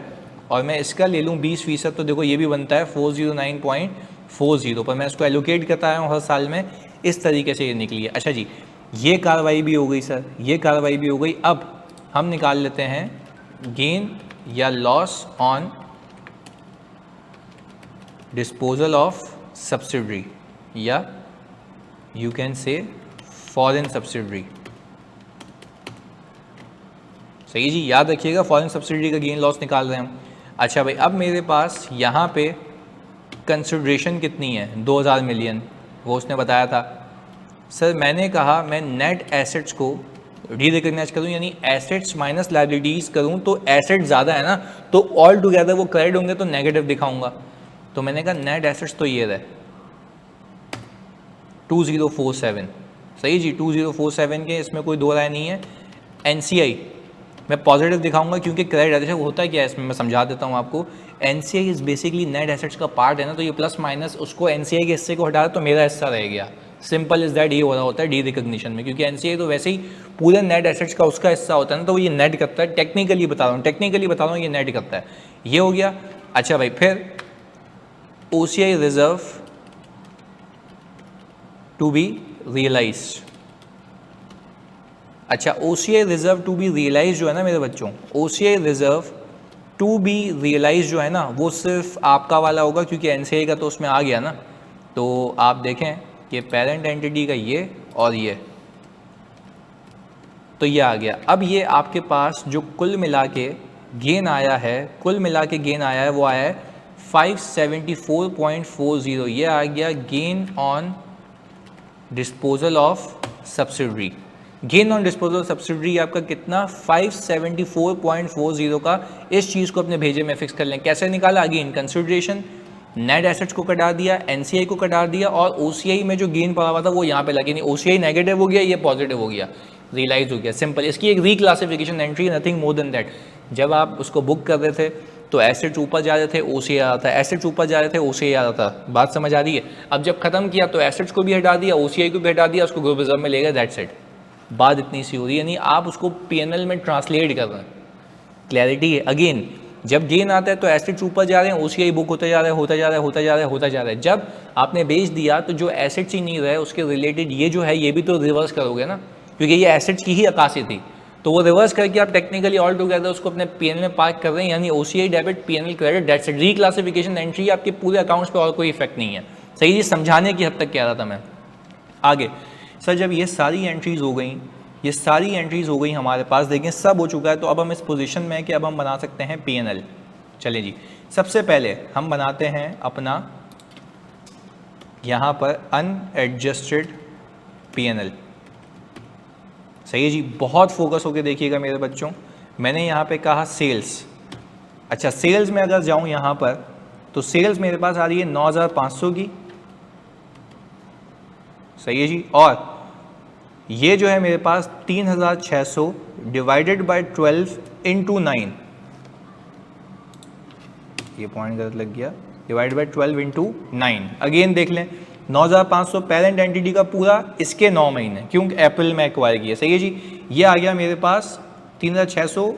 और मैं इसका ले लूँ 20%, तो देखो ये भी बनता है 409.40 पर, मैं इसको एलोकेट करता आया हूँ हर साल में, इस तरीके से ये निकली है। अच्छा जी, ये कार्रवाई भी हो गई सर, ये कार्रवाई भी हो गई। अब हम निकाल लेते हैं गेन या loss on disposal of subsidiary, या you can say foreign subsidiary, सही जी, याद रखिएगा फॉरेन सब्सिडरी का गेन लॉस निकाल रहे हैं हम। अच्छा भाई, अब मेरे पास यहाँ पे कंसिडरेशन कितनी है? 2000 मिलियन, वो उसने बताया था। सर मैंने कहा मैं नेट एसेट्स को डी रिकग्नाइज करूँ, यानी एसेट्स माइनस लाइबिलिटीज़ करूँ, तो एसेट्स ज़्यादा है ना, तो ऑल टुगेदर वो क्रेडिट होंगे तो नेगेटिव दिखाऊंगा। तो मैंने कहा नेट एसेट्स तो ये रहे 2047, सही जी, 2047 के, इसमें कोई दो राय नहीं है। NCI मैं पॉजिटिव दिखाऊंगा क्योंकि क्रेडिट अच्छा होता है क्या है इसमें, मैं समझा देता हूँ आपको। NCI is basically net assets का पार्ट है ना, तो ये प्लस माइनस उसको NCI के हिस्से को हटा तो मेरा हिस्सा रह गया, सिंपल इज दैट, ये हो रहा होता है डी रिकग्निशन में, क्योंकि एनसीआई तो वैसे ही पूरे नेट एसेट्स का उसका हिस्सा होता है ना, तो वो ये नेट करता है। टेक्निकली बता रहा हूँ ये नेट करता है। ये हो गया। अच्छा भाई, फिर OCI reserve to be realised. अच्छा, OCI reserve to be realise जो है ना मेरे बच्चों, OCI reserve to be realise जो है ना, वो सिर्फ आपका वाला होगा, क्योंकि एनसीआई का तो उसमें आ गया ना। तो आप देखें कि पेरेंट एंटिटी का ये और ये, तो ये आ गया। अब ये आपके पास जो कुल मिला के गेन आया है, कुल मिला के गेन आया है, वो आया है 574.40। ये आ गया gain on disposal of subsidiary. Gain on disposal of subsidiary आपका कितना, 574.40 का। इस चीज़ को अपने भेजे में फिक्स कर लें। कैसे निकाला, अगेन कंसिडरेशन, नेट एसेट्स को कटा दिया, एनसीआई को कटा दिया, और ओसीआई में जो गेन पड़ा हुआ था वो यहाँ पे लगे नहीं। ओसीआई नेगेटिव हो गया, ये पॉजिटिव हो गया, रियलाइज हो गया, सिंपल। इसकी एक reclassification entry, nothing more than that. जब आप उसको बुक कर रहे थे तो एसेट्स ऊपर जा रहे थे, ओसीआई आ रहा था, एसेट्स ऊपर जा रहे थे, ओसीआई आ रहा था। बात समझ आ रही है? अब जब खत्म किया तो एसेट्स को भी हटा दिया, ओसीआई को भी हटा दिया, उसको ग्रुप रिजर्व में ले गए, दैट्स इट। बात इतनी सी हो रही है, यानी आप उसको पीएनएल में ट्रांसलेट कर रहे हैं। क्लैरिटी है? अगेन, जब गेन आता है तो एसेट्स ऊपर जा रहे हैं, ओसीआई बुक होता जा रहा है, होता जा रहा है, होता जा रहा है, होता जा रहा है। जब आपने बेच दिया तो जो एसेट्स ही नहीं रहे, उसके रिलेटेड ये जो है ये भी तो रिवर्स करोगे ना, क्योंकि ये एसेट्स की ही अक्कासी थी। तो वो रिवर्स करके आप टेक्निकली ऑल टुगेदर उसको अपने पीएनएल में पार्क कर रहे हैं, यानी OCI debit, P&L credit, that's it. Reclassification entry आपके पूरे अकाउंट्स पे और कोई इफेक्ट नहीं है। सही जी, समझाने की हद तक कह रहा था मैं। आगे सर, जब ये सारी एंट्रीज हो गई, ये सारी एंट्रीज हो गई हमारे पास, देखिए सब हो चुका है, तो अब हम इस पोजीशन में हैं कि अब हम बना सकते हैं पीएनएल। चलिए जी, सबसे पहले हम बनाते हैं अपना यहाँ पर अनएडजस्टेड पीएनएल। सही है जी, बहुत फोकस होकर देखिएगा मेरे बच्चों। मैंने यहाँ पे कहा सेल्स। अच्छा, सेल्स में अगर जाऊँ यहाँ पर, तो सेल्स मेरे पास आ रही है 9,500 की। सही है जी, और ये जो है मेरे पास 3,600 डिवाइडेड बाय 12 इंटू 9, ये पॉइंट गलत लग गया, डिवाइड बाय 12 इंटू 9। अगेन देख लें, 9,500 पेरेंट एंटिटी का पूरा, इसके 9 महीने, क्योंकि अप्रैल में एक्वायर किया। सही है जी, ये आ गया मेरे पास 3,600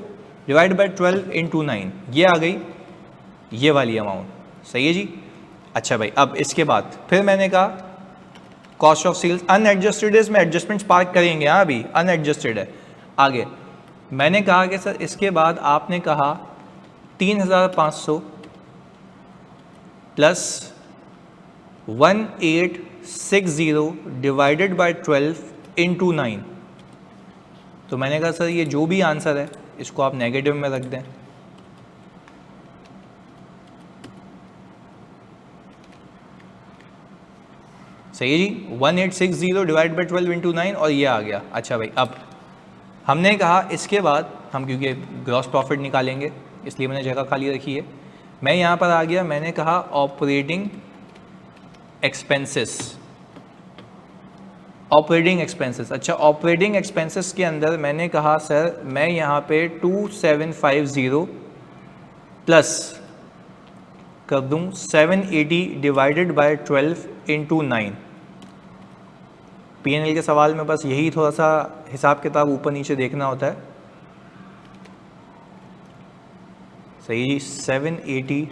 डिवाइड बाय 12 इंटू 9, ये आ गई ये वाली अमाउंट। सही है जी। अच्छा भाई, अब इसके बाद फिर मैंने कहा कॉस्ट ऑफ सेल्स अनएडजस्टेड, इसमें एडजस्टमेंट्स पार्क करेंगे, हाँ अभी अनएडजस्टेड है। आगे मैंने कहा कि सर इसके बाद आपने कहा 3,500 प्लस 1,860 डिवाइडेड बाय 12 इंटू 9। तो मैंने कहा सर ये जो भी आंसर है इसको आप नेगेटिव में रख दें। सही है जी, 1,860 डिवाइड बाई 12 इंटू 9, और ये आ गया। अच्छा भाई, अब हमने कहा इसके बाद हम, क्योंकि ग्रॉस प्रॉफिट निकालेंगे इसलिए मैंने जगह खाली रखी है, मैं यहाँ पर आ गया, मैंने कहा ऑपरेटिंग एक्सपेंसेस। ऑपरेटिंग एक्सपेंसेस, अच्छा ऑपरेटिंग एक्सपेंसेस के अंदर मैंने कहा सर मैं यहाँ पे 2,750 प्लस कर दूँ 780 डिवाइडेड बाय 12 इंटू 9। पीएनएल के सवाल में बस यही थोड़ा सा हिसाब किताब ऊपर नीचे देखना होता है। सही जी, 780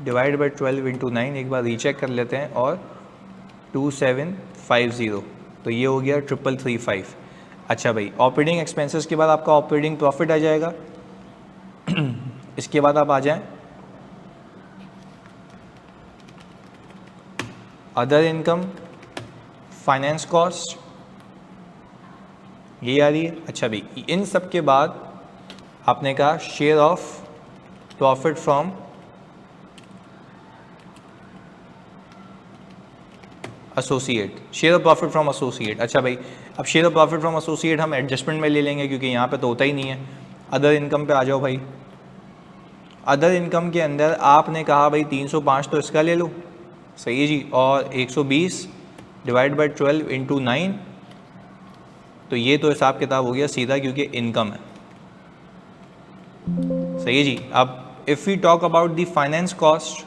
डिवाइड बाई 12 इंटू 9, एक बार रीचेक कर लेते हैं, और 2,750, तो ये हो गया 3,335। अच्छा भाई, ऑपरेटिंग एक्सपेंसेस के बाद आपका ऑपरेटिंग प्रॉफिट आ जाएगा। इसके बाद आप आ जाएं अदर इनकम, फाइनेंस कॉस्ट, ये आ रही है। अच्छा भाई, इन सब के बाद आपने कहा share of profit from associate, share of profit from associate. अच्छा भाई, अब share of profit from associate हम एडजस्टमेंट में ले लेंगे, क्योंकि यहाँ पे तो होता ही नहीं है। अदर इनकम पे आ जाओ भाई। अदर इनकम के अंदर आपने कहा भाई 305 तो इसका ले लो। सही है जी, और 120 डिवाइड बाई 12 इंटू 9, तो ये तो हिसाब किताब हो गया सीधा, क्योंकि इनकम है। सही है जी। अब if we talk about the finance cost,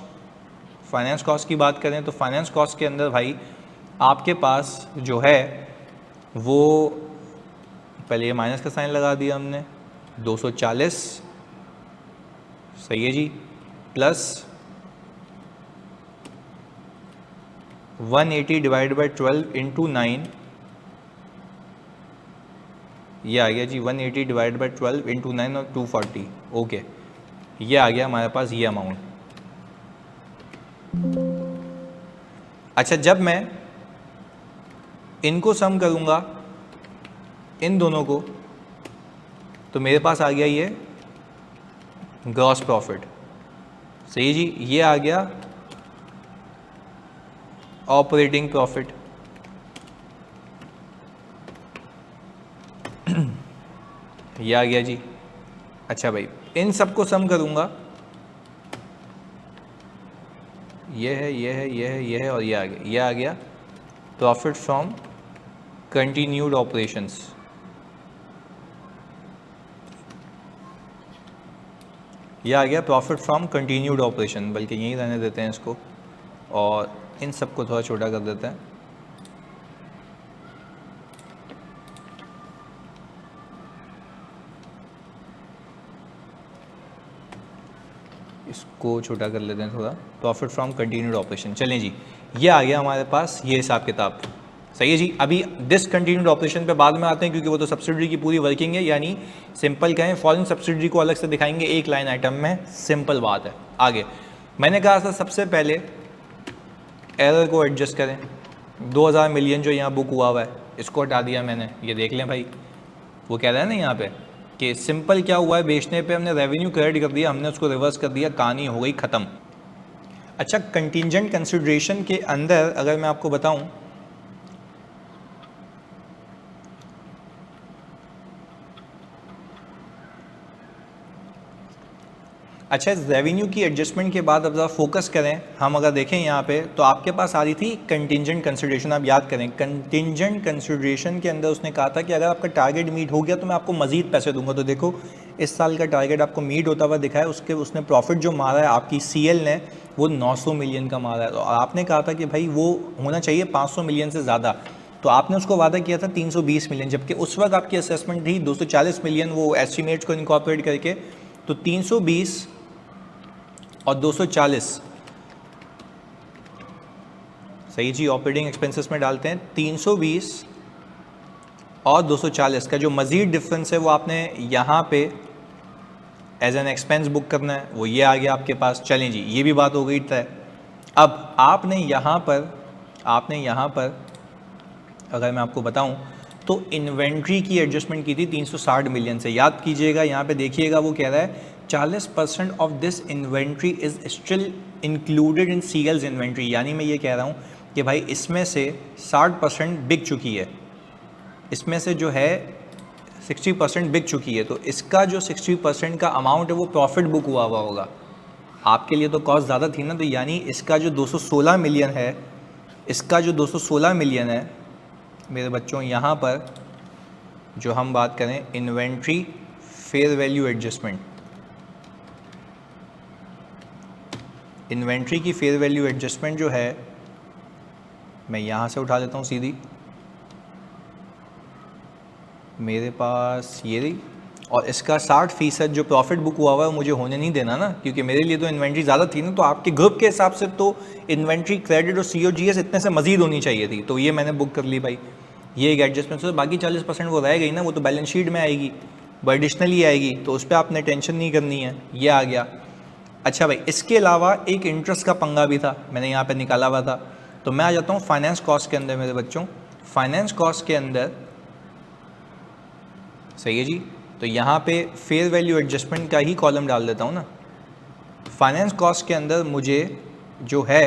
finance cost की बात करें तो फाइनेंस कॉस्ट के अंदर भाई आपके पास जो है वो पहले ये माइनस का साइन लगा दिया हमने, 240 सही है जी, प्लस 180 डिवाइड बाई 12 इंटू 9, ये आ गया जी 180 डिवाइड बाई 12 इंटू 9 और 240। ओके, ये आ गया हमारे पास ये अमाउंट। अच्छा, जब मैं इनको सम करूंगा इन दोनों को तो मेरे पास आ गया ये ग्रॉस प्रॉफिट, सही जी। ये आ गया ऑपरेटिंग प्रॉफिट, ये आ गया जी। अच्छा भाई, इन सबको सम करूंगा, ये है, ये है, ये है, ये है और ये आ गया, ये आ गया प्रॉफिट फ्रॉम कंटिन्यूड ऑपरेशंस। ये आ गया प्रॉफिट फ्रॉम कंटिन्यूड ऑपरेशन, बल्कि यहीं रहने देते हैं इसको और इन सबको थोड़ा छोटा कर देते हैं। इसको छोटा कर लेते हैं थोड़ा, प्रॉफिट फ्रॉम कंटिन्यूड ऑपरेशन। चलें जी, ये आ गया हमारे पास ये हिसाब किताब, सही है जी। अभी डिसकंटिन्यूड ऑपरेशन पे बाद में आते हैं क्योंकि वो तो सब्सिडरी की पूरी वर्किंग है, यानी सिंपल कहें फॉरेन सब्सिडरी को अलग से दिखाएंगे एक लाइन आइटम में, सिंपल बात है। आगे मैंने कहा था सबसे पहले एरर को एडजस्ट करें, 2000 मिलियन जो यहाँ बुक हुआ हुआ है इसको हटा दिया मैंने, ये देख लें भाई, वो कह रहा है ना यहाँ पे कि सिंपल क्या हुआ है, बेचने पे हमने रेवेन्यू क्रेडिट कर दिया, हमने उसको रिवर्स कर दिया, कहानी हो गई ख़त्म। अच्छा, कंटिंजेंट कंसिडरेशन के अंदर अगर मैं आपको बताऊं, अच्छा इस रेवेन्यू की एडजस्टमेंट के बाद अब ज़रा फोकस करें, हम अगर देखें यहाँ पे तो आपके पास आ रही थी कंटिंजेंट कंसिडरेशन। आप याद करें कंटिंजेंट कंसिडरेशन के अंदर उसने कहा था कि अगर आपका टारगेट मीट हो गया तो मैं आपको मजीद पैसे दूंगा। तो देखो इस साल का टारगेट आपको मीट होता हुआ दिखा है, उसके उसने प्रॉफिट जो मारा है आपकी CL ने वो 900 मिलियन का मारा है। तो आपने कहा था कि भाई वो होना चाहिए 500 मिलियन से ज़्यादा, तो आपने उसको वादा किया था 320 मिलियन, जबकि उस वक्त आपकी असेसमेंट थी 240 मिलियन वो एस्टिमेट्स को इनकॉर्पोरेट करके। तो 320 और 240 सही जी, ऑपरेटिंग एक्सपेंसेस में डालते हैं 320 और 240 का जो मज़ीद डिफरेंस है वो आपने यहाँ पे एज एन एक्सपेंस बुक करना है, वो ये आ गया आपके पास। चलें जी, ये भी बात हो गई तय। अब आपने यहाँ पर अगर मैं आपको बताऊं तो इन्वेंट्री की एडजस्टमेंट की थी 360 मिलियन से, याद कीजिएगा। यहाँ पे देखिएगा वो कह रहा है 40% of this inventory is still included in CL's inventory, यानी मैं ये कह रहा हूँ कि भाई इसमें से 60% बिक चुकी है, इसमें से जो है 60% बिक चुकी है, तो इसका जो 60% का अमाउंट है वो प्रॉफिट बुक हुआ होगा। आपके लिए तो कॉस्ट ज़्यादा थी ना, तो यानी इसका जो 216 मिलियन है, इसका जो 216 मिलियन है मेरे बच्चों, यहाँ पर जो हम बात करें inventory fair value adjustment, inventory की फेयर वैल्यू एडजस्टमेंट जो है मैं यहाँ से उठा लेता हूँ सीधी, मेरे पास ये रही, और इसका 60% जो प्रॉफिट बुक हुआ हुआ है मुझे होने नहीं देना ना, क्योंकि मेरे लिए तो इन्वेंट्री ज़्यादा थी ना, तो आपके ग्रुप के हिसाब से तो इन्वेंट्री क्रेडिट और COGS इतने से मजीद होनी चाहिए थी, तो ये मैंने बुक कर ली भाई। ये एक एडजस्टमेंट, तो बाकी 40% वो रह गई ना, वो तो बैलेंस शीट में आएगी, वो एडिशनली आएगी, तो उस पर आपने टेंशन नहीं करनी है, ये आ गया। अच्छा भाई, इसके अलावा एक इंटरेस्ट का पंगा भी था, मैंने यहाँ पर निकाला हुआ था। तो मैं आ जाता हूँ फाइनेंस कॉस्ट के अंदर मेरे बच्चों, फाइनेंस कॉस्ट के अंदर सही है जी, तो यहाँ पे फेयर वैल्यू एडजस्टमेंट का ही कॉलम डाल देता हूँ ना। फाइनेंस कॉस्ट के अंदर मुझे जो है,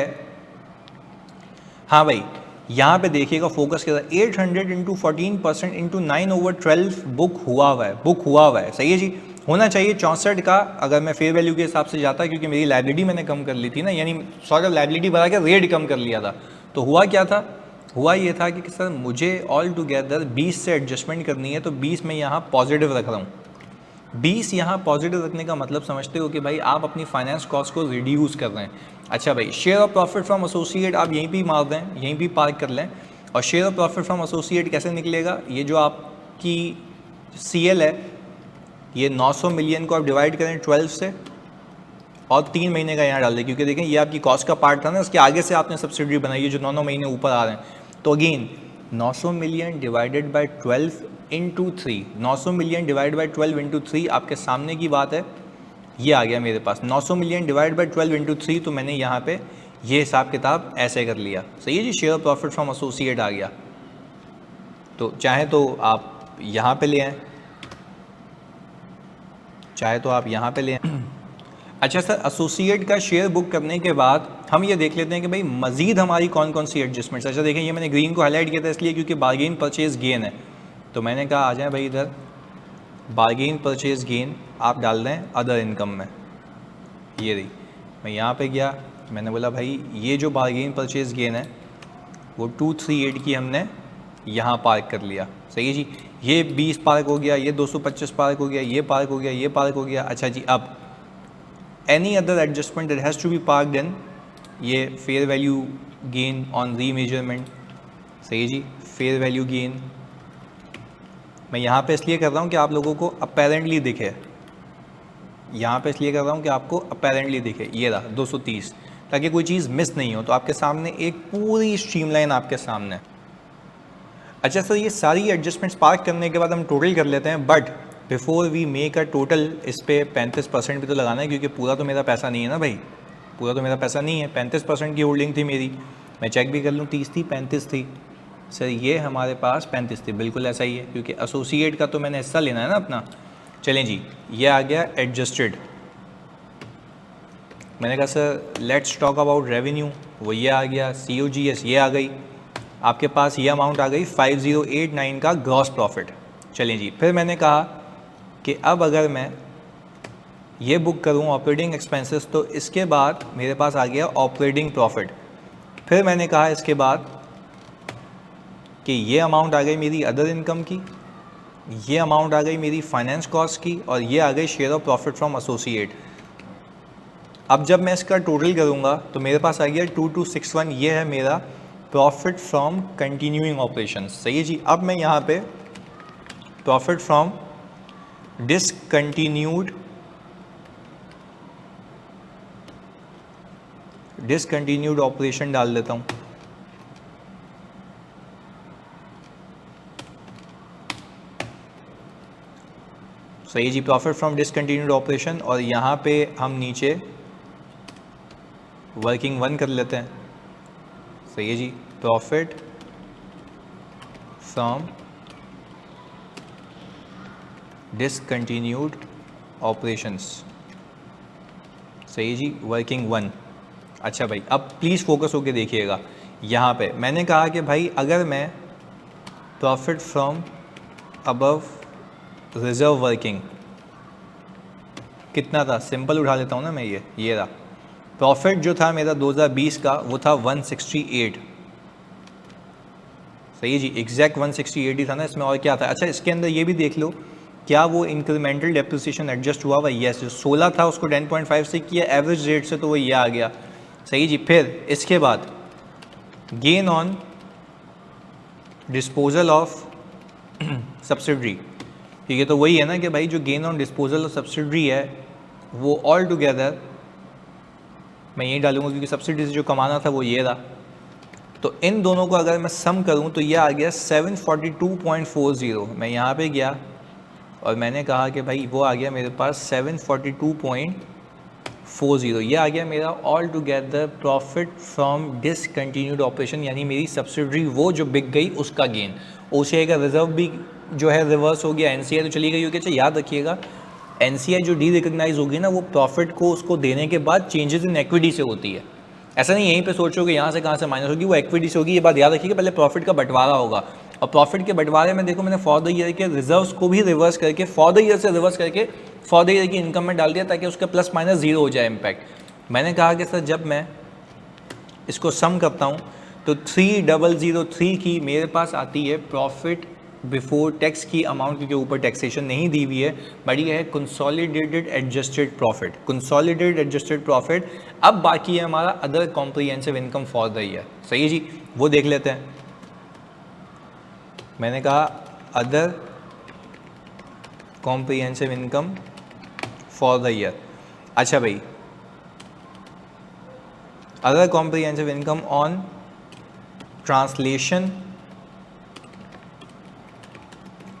हाँ भाई यहाँ पे देखिएगा फोकस के साथ 800 इंटू 14% इंटू 9/12 बुक हुआ हुआ है, सही है जी। होना चाहिए 64 का अगर मैं फेयर वैल्यू के हिसाब से जाता, क्योंकि मेरी लाइबिलिटी मैंने कम कर ली थी ना, यानी सॉर्ट ऑफ लाइबिलिटी बढ़ा के रेट कम कर लिया था। तो हुआ क्या था, हुआ ये था कि सर मुझे ऑल टुगेदर 20 से एडजस्टमेंट करनी है, तो 20 में यहाँ पॉजिटिव रख रहा हूँ, 20 यहाँ पॉजिटिव रखने का मतलब समझते हो कि भाई आप अपनी फाइनेंस कॉस्ट को रिड्यूस कर रहे हैं। अच्छा भाई, share of profit from associate आप यहीं भी मार दें, यहीं भी पार्क कर लें। और share of profit from associate कैसे निकलेगा, ये जो आपकी CL है, ये 900 मिलियन को आप डिवाइड करें 12 से और 3 महीने का यहाँ डाल दें, क्योंकि देखें ये आपकी कॉस्ट का पार्ट था ना, उसके आगे से आपने सब्सिडी बनाई है जो 9 महीने ऊपर आ रहे हैं। तो again 900 million divided by 12 into 3, 900 million divide by 12 into 3 आपके सामने की बात है, ये आ गया मेरे पास 900 मिलियन डिवाइड बाई 12 इंटू 3। तो मैंने यहाँ पे ये हिसाब किताब ऐसे कर लिया, सही है जी। शेयर प्रॉफिट फ्रॉम एसोसिएट आ गया। तो चाहे तो आप यहाँ पे ले आएँ, चाहे तो आप यहाँ पे ले आएँ। अच्छा सर, एसोसिएट का शेयर बुक करने के बाद हम ये देख लेते हैं कि भाई मजीद हमारी कौन कौन सी एडजस्टमेंट्स। अच्छा देखें, ये मैंने ग्रीन को हाईलाइट किया था इसलिए क्योंकि बारगेन परचेज गेन है। तो मैंने कहा आ जाए भाई इधर, बारगेन परचेज गेन आप डाल दें अदर इनकम में। ये रही, मैं यहाँ पे गया, मैंने बोला भाई ये जो बारगेन परचेज गेन है वो 238 की हमने यहाँ पार्क कर लिया, सही है जी। ये 20 पार्क हो गया, ये 225 पार्क हो गया, ये पार्क हो गया, ये पार्क हो गया। अच्छा जी, अब any other adjustment that has to be parked in, ये fair value gain on remeasurement, सही है जी। फेयर वैल्यू गेन मैं यहाँ पे इसलिए कर रहा हूँ कि आप लोगों को अपेरेंटली दिखे, यहाँ पे इसलिए कर रहा हूँ कि आपको अपेरेंटली दिखे। ये रहा 230, ताकि कोई चीज़ मिस नहीं हो। तो आपके सामने एक पूरी स्ट्रीमलाइन आपके सामने है। अच्छा सर, ये सारी एडजस्टमेंट्स पार्क करने के बाद हम टोटल कर लेते हैं, but before we make a total इस पे 35% भी तो लगाना है, क्योंकि पूरा तो मेरा पैसा नहीं है ना भाई, पूरा तो मेरा पैसा नहीं है। 35% की होल्डिंग थी मेरी, मैं चेक भी कर लूँ 30 थी 35 थी। सर ये हमारे पास 35 थी, बिल्कुल ऐसा ही है, क्योंकि एसोसिएट का तो मैंने हिस्सा लेना है ना अपना। चलें जी, ये आ गया एडजस्टेड। मैंने कहा sir let's talk about revenue, वो ये आ गया। COGS ये आ गई, आपके पास ये अमाउंट आ गई 5089 का ग्रॉस प्रॉफिट। चलें जी, फिर मैंने कहा कि अब अगर मैं ये बुक करूँ ऑपरेटिंग एक्सपेंसेस, तो इसके बाद मेरे पास आ गया ऑपरेटिंग प्रॉफिट। फिर मैंने कहा इसके बाद कि ये अमाउंट आ गई मेरी अदर इनकम की, ये अमाउंट आ गई मेरी फाइनेंस कॉस्ट की, और ये आ गई share of profit from associate. अब जब मैं इसका टोटल करूँगा तो मेरे पास आ गया 2261, ये है मेरा प्रॉफिट फ्रॉम कंटिन्यूइंग ऑपरेशन, सही है जी। अब मैं यहाँ पे प्रॉफिट फ्रॉम डिसकंटिन्यूड ऑपरेशन डाल देता हूँ। सही जी, प्रॉफिट फ्रॉम डिसकंटिन्यूड ऑपरेशन, और यहाँ पे हम नीचे वर्किंग 1 कर लेते हैं, सही है जी। प्रॉफिट फ्रॉम डिसकंटिन्यूड ऑपरेशंस, सही है जी, वर्किंग 1। अच्छा भाई, अब प्लीज़ फोकस होके देखिएगा। यहाँ पे मैंने कहा कि भाई अगर मैं profit from above reserve working कितना था, सिंपल उठा लेता हूँ ना मैं, ये रहा प्रॉफिट जो था मेरा 2020 का, वो था 168, सही है जी, एग्जैक्ट 168 ही था ना, इसमें और क्या था। अच्छा इसके अंदर ये भी देख लो, क्या वो इंक्रीमेंटल डेप्रिसिएशन एडजस्ट हुआ हुआ, यस। जो 16 था उसको 10.5 से किया एवरेज रेट से, तो वो ये आ गया, सही जी। फिर इसके बाद gain on disposal of subsidiary, ठीक है। तो वही है ना कि भाई जो gain on disposal of subsidiary है वो ऑल टुगेदर मैं यही डालूंगा, क्योंकि सब्सिडी से जो कमाना था वो ये रहा। तो इन दोनों को अगर मैं सम करूं तो ये आ गया 742.40। मैं यहाँ पे गया और मैंने कहा कि भाई वो आ गया मेरे पास 742.40, ये आ गया मेरा all together profit from discontinued operation, यानी मेरी सब्सिडरी वो जो बिक गई उसका गेन। OCI का रिजर्व भी जो है रिवर्स हो गया, NCI तो चली गई होगी। अच्छा याद रखिएगा, NCI जो डी रिकग्नाइज होगी ना, वो प्रॉफिट को उसको देने के बाद चेंजेस इन इक्विटी से होती है। ऐसा नहीं यहीं पे सोचोगे यहाँ से कहाँ से माइनस होगी, वो इक्विटी से होगी। ये बात याद रखिएगा, पहले प्रॉफिट का बंटवारा होगा, और प्रॉफिट के बंटवारे में देखो मैंने फॉर द ईयर के रिजर्व्स को भी रिवर्स करके, फॉर द ईयर से रिवर्स करके फॉर द ईयर की इनकम में डाल दिया, ताकि उसका प्लस माइनस जीरो हो जाए इम्पैक्ट। मैंने कहा कि सर जब मैं इसको सम करता हूँ तो 3003 की मेरे पास आती है प्रॉफिट बिफोर टैक्स की अमाउंट के ऊपर टैक्सेशन नहीं दी हुई है, बट ये है consolidated adjusted profit, consolidated adjusted profit. अब बाकी है हमारा other comprehensive income for the year. सही है जी, वो देख लेते हैं। मैंने कहा other comprehensive income for the year. अच्छा भाई, other comprehensive income on translation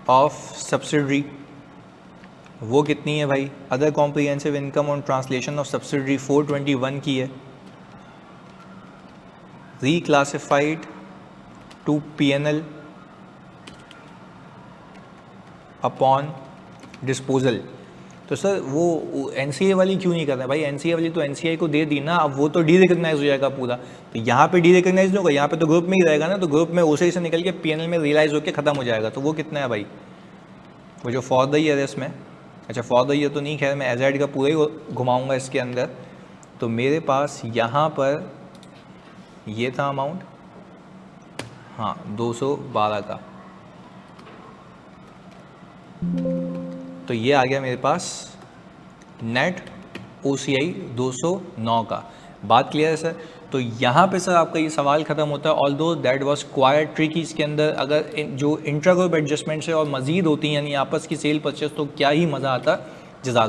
of subsidiary, वो कितनी है भाई? Other comprehensive income on translation of subsidiary 421 की है, reclassified to PNL upon disposal. तो सर वो एनसीए वाली क्यों नहीं कर रहे हैं भाई? एनसीए वाली तो एनसीआई को दे दी ना, अब वो तो डी रिकग्नाइज हो जाएगा पूरा। तो यहाँ पे डी रिकग्नाइज नहीं होगा, यहाँ पे तो ग्रुप में ही रहेगा ना, तो ग्रुप में उसे से निकल के पीएनएल में रियलाइज होकर खत्म हो जाएगा। तो वो कितना है भाई? वो जो फॉर द ईयर है इसमें, अच्छा फॉर द ईयर तो नहीं, खैर मैं एजेड का पूरा ही घुमाऊंगा इसके अंदर। तो मेरे पास यहाँ पर ये था अमाउंट, हाँ 212 का, तो ये आ गया मेरे पास नेट OCI 209 का। बात क्लियर है सर? तो यहाँ पे सर आपका ये सवाल खत्म होता है। Although that was quite tricky, इसके अंदर अगर जो इंट्रा ग्रुप एडजस्टमेंट्स है और मजीद होती हैं यानी आपस की सेल परचेस, तो क्या ही मज़ा आता। जज़ाक।